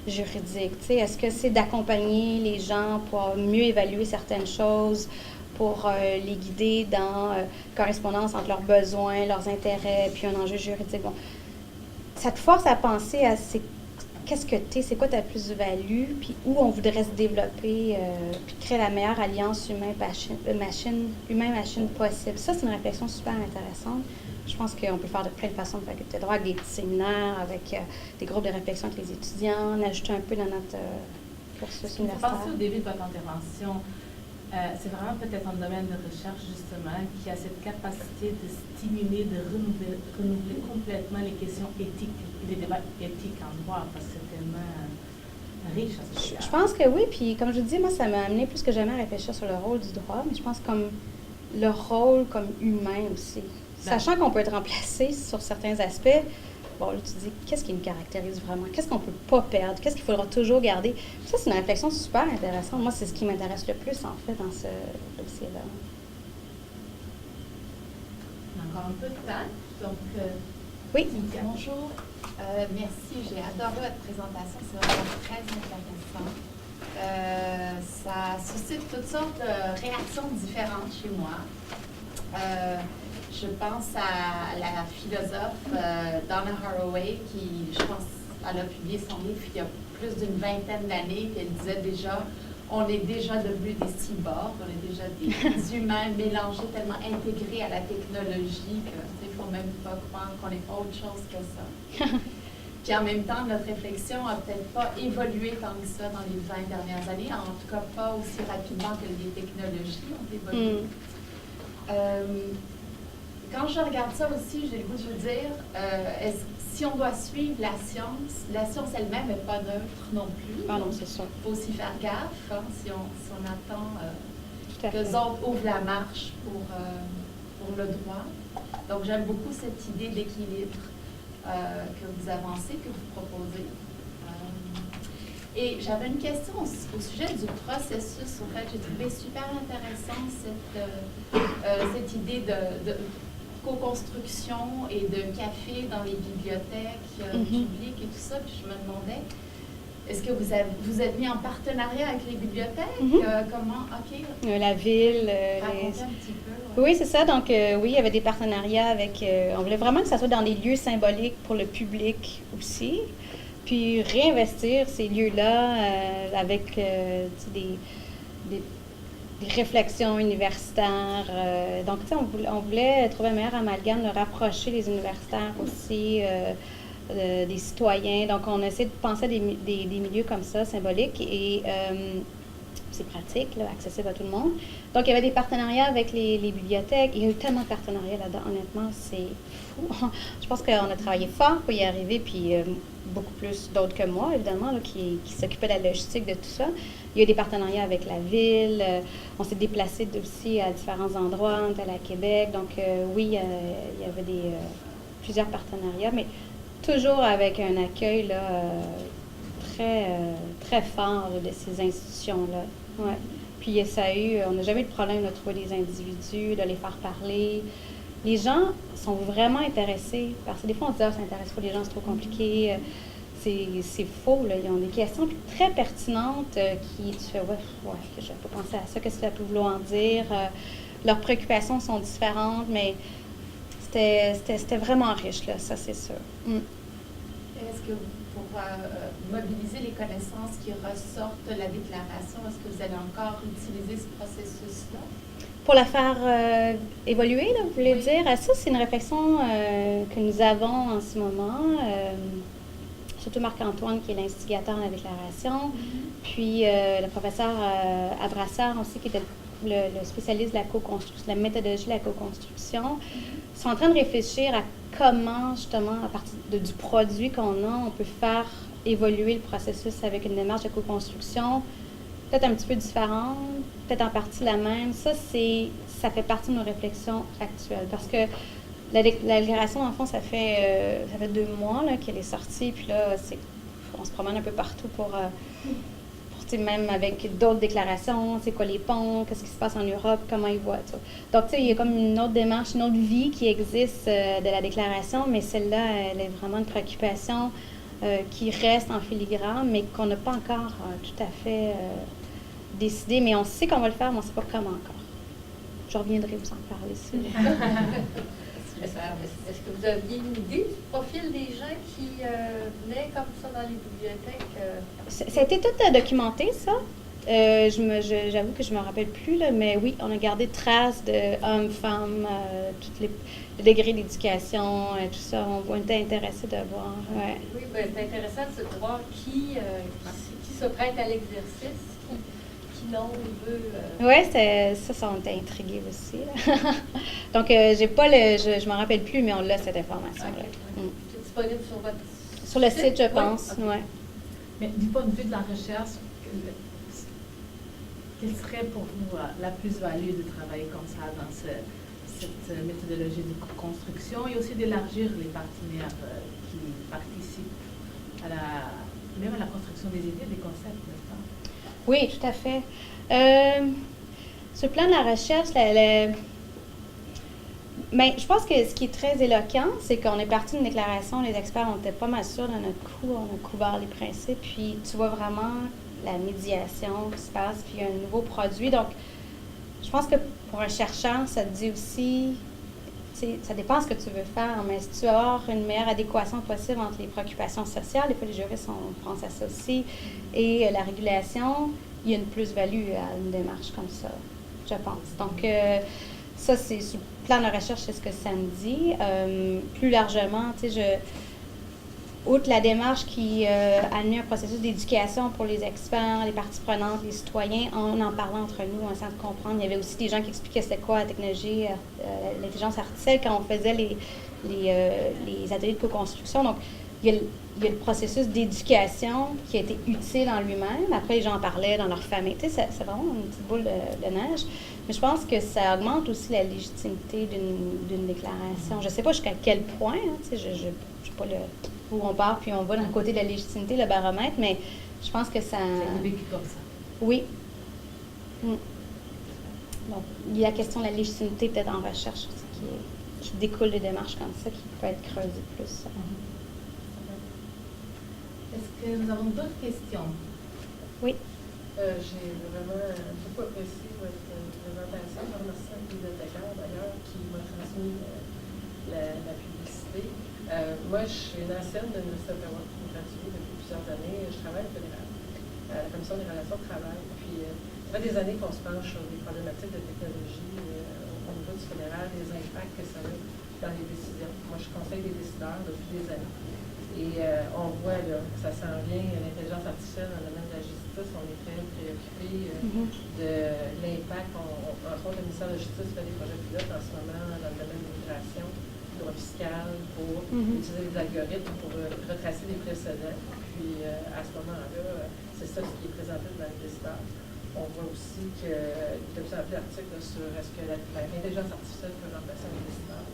juridique? Est-ce que c'est d'accompagner les gens pour mieux évaluer certaines choses, pour les guider dans correspondance entre leurs besoins, leurs intérêts, puis un enjeu juridique? Bon, ça te force à penser à qu'est-ce que tu es, c'est quoi ta plus-value, puis où on voudrait se développer, puis créer la meilleure alliance humain-machine possible. Ça, c'est une réflexion super intéressante. Je pense qu'on peut faire de plein de façons de faculté de droit, avec des petits séminaires, avec des groupes de réflexion avec les étudiants, en ajouter un peu dans notre cursus universitaire. Vous pensez au début de votre intervention, c'est vraiment peut-être un domaine de recherche, justement, qui a cette capacité de stimuler, de renouveler complètement les questions éthiques, les débats éthiques en droit, parce que c'est tellement riche à ce sujet. Je pense que oui, puis comme je vous dis, moi, ça m'a amené plus que jamais à réfléchir sur le rôle du droit, mais je pense comme le rôle comme humain aussi. Sachant qu'on peut être remplacé sur certains aspects, bon, là, tu te dis, qu'est-ce qui nous caractérise vraiment? Qu'est-ce qu'on ne peut pas perdre? Qu'est-ce qu'il faudra toujours garder? Ça, c'est une réflexion super intéressante. Moi, c'est ce qui m'intéresse le plus, en fait, dans ce dossier-là. Encore un peu de temps, donc Oui. Bonjour. Merci, j'ai adoré votre présentation, c'est vraiment très intéressant. Ça suscite toutes sortes de réactions différentes chez moi. Je pense à la philosophe Donna Haraway qui, je pense, elle a publié son livre il y a plus d'une vingtaine d'années, puis elle disait déjà, on est déjà devenus des cyborgs, on est déjà des humains mélangés, tellement intégrés à la technologie qu'il ne faut même pas croire qu'on est autre chose que ça. Puis en même temps, notre réflexion n'a peut-être pas évolué tant que ça dans les 20 dernières années, en tout cas pas aussi rapidement que les technologies ont évolué. Quand je regarde ça aussi, j'ai le goût de vous dire, si on doit suivre la science elle-même n'est pas neutre non plus. Ah non, c'est ça. Il faut aussi faire gaffe si on attend que les fait. autres ouvrent la marche pour le droit. Donc j'aime beaucoup cette idée d'équilibre que vous avancez, que vous proposez. Et j'avais une question au sujet du processus. En fait, j'ai trouvé super intéressant cette idée de co-construction et de café dans les bibliothèques publiques et tout ça. Puis je me demandais, est-ce que vous êtes mis en partenariat avec les bibliothèques? Comment? OK. La ville. Racontez un petit peu. Oui, c'est ça. Donc, oui, il y avait des partenariats avec... on voulait vraiment que ça soit dans des lieux symboliques pour le public aussi. Puis réinvestir ces lieux-là avec des réflections universitaires. Donc, tu sais, on voulait trouver un meilleur amalgame, de rapprocher les universitaires aussi des citoyens. Donc, on essaie de penser à des milieux comme ça, symboliques, et c'est pratique, là, accessible à tout le monde. Donc, il y avait des partenariats avec les bibliothèques. Il y a eu tellement de partenariats là-dedans, honnêtement, c'est fou. Je pense qu'on a travaillé fort pour y arriver, puis beaucoup plus d'autres que moi, évidemment, là, qui s'occupaient de la logistique de tout ça. Il y a eu des partenariats avec la ville. On s'est déplacé aussi à différents endroits, on est allé à Québec. Donc, oui, il y avait plusieurs partenariats, mais toujours avec un accueil là, très fort de ces institutions-là. Ouais. Puis on n'a jamais eu de problème de trouver des individus, de les faire parler. Les gens sont vraiment intéressés, parce que des fois on se dit « Ah, ça n'intéresse pas les gens, c'est trop compliqué ». C'est faux, là. Ils ont des questions très pertinentes qui, tu fais « Ouais, je n'avais pas pensé à ça, qu'est-ce que ça peut vouloir dire ». Leurs préoccupations sont différentes, mais c'était vraiment riche, là, ça c'est sûr. Est-ce que pour mobiliser les connaissances qui ressortent de la déclaration, est-ce que vous allez encore utiliser ce processus-là? Pour la faire évoluer, là, vous voulez dire? Ça, c'est une réflexion que nous avons en ce moment. Surtout Marc-Antoine, qui est l'instigateur de la déclaration. Puis le professeur Abrassard aussi, qui était le spécialiste de la co-construction, la méthodologie de la co-construction, sont en train de réfléchir à comment, justement, à partir du produit qu'on a, on peut faire évoluer le processus avec une démarche de co-construction, peut-être un petit peu différente, peut-être en partie la même. Ça fait partie de nos réflexions actuelles. Parce que la déclaration, en fond, ça fait 2 mois là, qu'elle est sortie. Puis là, on se promène un peu partout pour même avec d'autres déclarations, c'est quoi les ponts, qu'est-ce qui se passe en Europe, comment ils voient ça. Donc, tu sais, il y a comme une autre démarche, une autre vie qui existe de la déclaration, mais celle-là, elle est vraiment une préoccupation qui reste en filigrane, mais qu'on n'a pas encore tout à fait décidé. Mais on sait qu'on va le faire, mais on ne sait pas comment encore. Je reviendrai vous en parler si Est-ce que vous aviez une idée du profil des gens qui venaient comme ça dans les bibliothèques? Ça a été tout documenté, ça. J'avoue que je ne me rappelle plus, là, mais oui, on a gardé traces de hommes, femmes, tous les degrés d'éducation, tout ça. On était intéressés de voir. Ouais. Oui, bien, c'est intéressant de voir qui se prête à l'exercice. Non, Oui, ça, on était intrigués aussi. Là. Donc, j'ai pas je m'en rappelle plus, mais on a cette information-là. Okay. C'est disponible sur votre site? Sur le site, je pense, oui. Ouais. Mais du point de vue de la recherche, quelle serait pour vous la plus-value de travailler comme ça dans cette méthodologie de construction et aussi d'élargir les partenaires qui participent même à la construction des idées, des concepts, n'est-ce pas? Oui, tout à fait. Sur le plan de la recherche, Mais je pense que ce qui est très éloquent, c'est qu'on est parti d'une déclaration, les experts, on était pas mal sûrs de notre coup, on a couvert les principes, puis tu vois vraiment la médiation qui se passe, puis un nouveau produit. Donc, je pense que pour un chercheur, ça te dit aussi, ça dépend ce que tu veux faire, mais si tu veux avoir une meilleure adéquation possible entre les préoccupations sociales, des fois les juristes pensent à ça aussi, et la régulation, il y a une plus-value à une démarche comme ça, je pense. Donc, ça, c'est sur le plan de recherche, c'est ce que ça me dit. Plus largement, outre la démarche qui amenait un processus d'éducation pour les experts, les parties prenantes, les citoyens, en parlant entre nous, en essayant de comprendre. Il y avait aussi des gens qui expliquaient c'était quoi la technologie, l'intelligence artificielle quand on faisait les ateliers de co-construction. Donc, il y a le processus d'éducation qui a été utile en lui-même. Après, les gens en parlaient dans leur famille. Tu sais, c'est vraiment une petite boule de neige. Mais je pense que ça augmente aussi la légitimité d'une déclaration. Je ne sais pas jusqu'à quel point, hein, tu sais, je ne sais pas où on part, puis on va d'un côté de la légitimité, le baromètre, mais je pense que ça... C'est vécu comme ça. Oui. Donc, il y a la question de la légitimité peut-être en recherche aussi, qui découle de démarches comme ça, qui peut être creusée plus. Est-ce que nous avons d'autres questions? Oui. J'ai vraiment beaucoup apprécié votre présentation. Je remercie un bibliothécaire d'ailleurs qui m'a transmis la publicité. Moi, je suis une ancienne de l'Université d'Ottawa, graduée depuis plusieurs années. Je travaille au fédéral, à la Commission des relations de travail. Puis, ça fait des années qu'on se penche sur des problématiques de technologie au niveau du fédéral, les impacts que ça a dans les décisions. Moi, je conseille des décideurs depuis des années. Et on voit là, que ça s'en vient, l'intelligence artificielle dans le domaine de la justice, on est très préoccupé de l'impact. Entre autres, le ministère de la Justice fait des projets pilotes en ce moment dans le domaine de l'immigration, droit fiscal, pour utiliser des algorithmes pour retracer des précédents. Puis à ce moment-là, c'est ça ce qui est présenté dans le décideur. On voit aussi que de plus en plus d'articles sur est-ce que l'intelligence artificielle peut remplacer un décideur.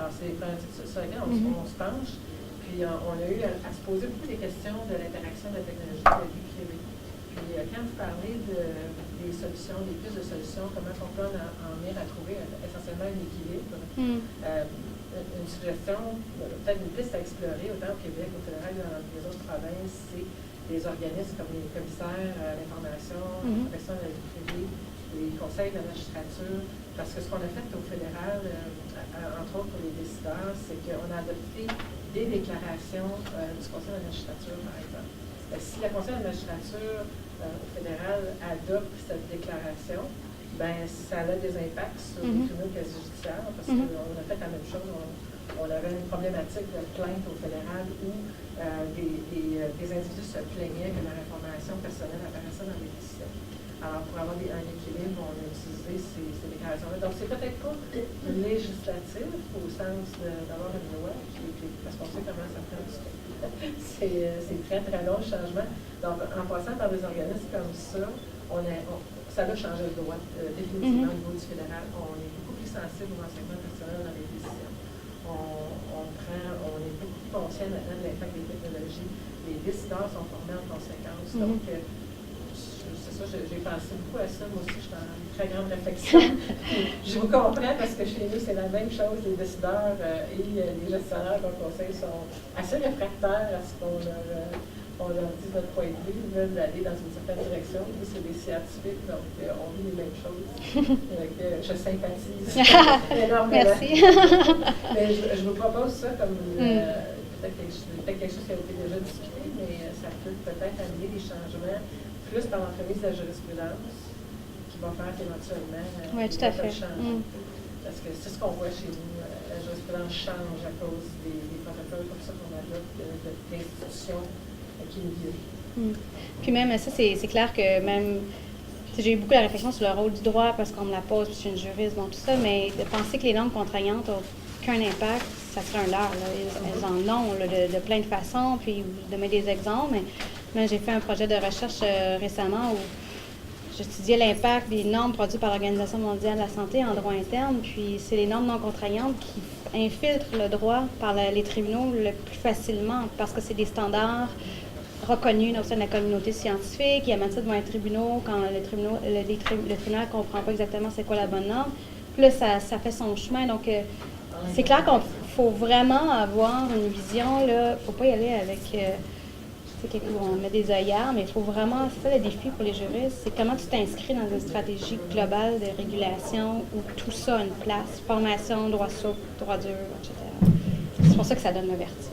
Alors, c'est des problématiques sur lesquelles on se penche. Puis on a eu à se poser beaucoup des questions de l'interaction de la technologie et de la vie privée. Puis quand vous parlez des solutions, des pistes de solutions, comment on peut en venir à trouver essentiellement un équilibre, une suggestion, peut-être une piste à explorer autant au Québec, au fédéral que dans les autres provinces, c'est des organismes comme les commissaires à l'information, à la protection de la vie privée, les conseils de la magistrature, parce que ce qu'on a fait au fédéral, entre autres pour les décideurs, c'est qu'on a adopté des déclarations du conseil de la magistrature, par exemple. Si le conseil de la magistrature au fédéral adopte cette déclaration, ben ça a des impacts sur les tribunaux quasi-judiciaires, parce qu'on a fait la même chose. On avait une problématique de plainte au fédéral où des individus se plaignaient que leur information personnelle apparaissait dans les décisions. Alors, pour avoir un équilibre, on a utilisé ces déclarations-là. Donc, c'est peut-être pas législatif au sens d'avoir une loi, parce qu'on sait comment ça prend du temps. C'est très, très long le changement. Donc, en passant par des organismes comme ça, ça a changé le droit définitivement au niveau du fédéral. On est beaucoup plus sensible au renseignement personnel dans les décisions. On est beaucoup plus conscient maintenant de l'impact des technologies. Les décideurs sont formés en conséquence. Donc, c'est ça, j'ai pensé beaucoup à ça. Moi aussi, je suis en très grande réflexion. Je vous comprends parce que chez nous, c'est la même chose. Les décideurs et les gestionnaires d'un conseil sont assez réfractaires à ce qu'on leur dit notre point de vue. Ils veulent aller dans une certaine direction. Nous, c'est des scientifiques, donc on vit les mêmes choses. Je sympathise énormément. Merci. Mais je vous propose ça comme peut-être quelque chose qui a été déjà discuté, mais ça peut peut-être amener des changements plus par l'entremise de la jurisprudence qui va faire qu'éventuellement tout à fait. Parce que c'est ce qu'on voit chez nous. La jurisprudence change à cause des protocoles comme ça qu'on adopte d'institutions qui nous viennent. Puis même ça, c'est clair que même j'ai eu beaucoup la réflexion sur le rôle du droit parce qu'on me la pose, puis je suis une juriste, bon tout ça, mais de penser que les normes contraignantes n'ont aucun impact, ça serait un leurre. Elles en ont de plein de façons, puis de mettre des exemples, mais j'ai fait un projet de recherche récemment où j'étudiais l'impact des normes produites par l'Organisation mondiale de la santé en droit interne, puis c'est les normes non contraignantes qui infiltrent le droit par les tribunaux le plus facilement parce que c'est des standards reconnus au sein de la communauté scientifique. Ils amènent ça devant les tribunaux quand le tribunal ne comprend pas exactement c'est quoi la bonne norme. Puis là, ça fait son chemin. Donc, c'est clair qu'il faut vraiment avoir une vision. Il ne faut pas y aller avec... on met des œillères, mais il faut vraiment... C'est ça le défi pour les juristes, c'est comment tu t'inscris dans une stratégie globale de régulation où tout ça a une place. Formation, droit souple, droit dur, etc. C'est pour ça que ça donne le vertige.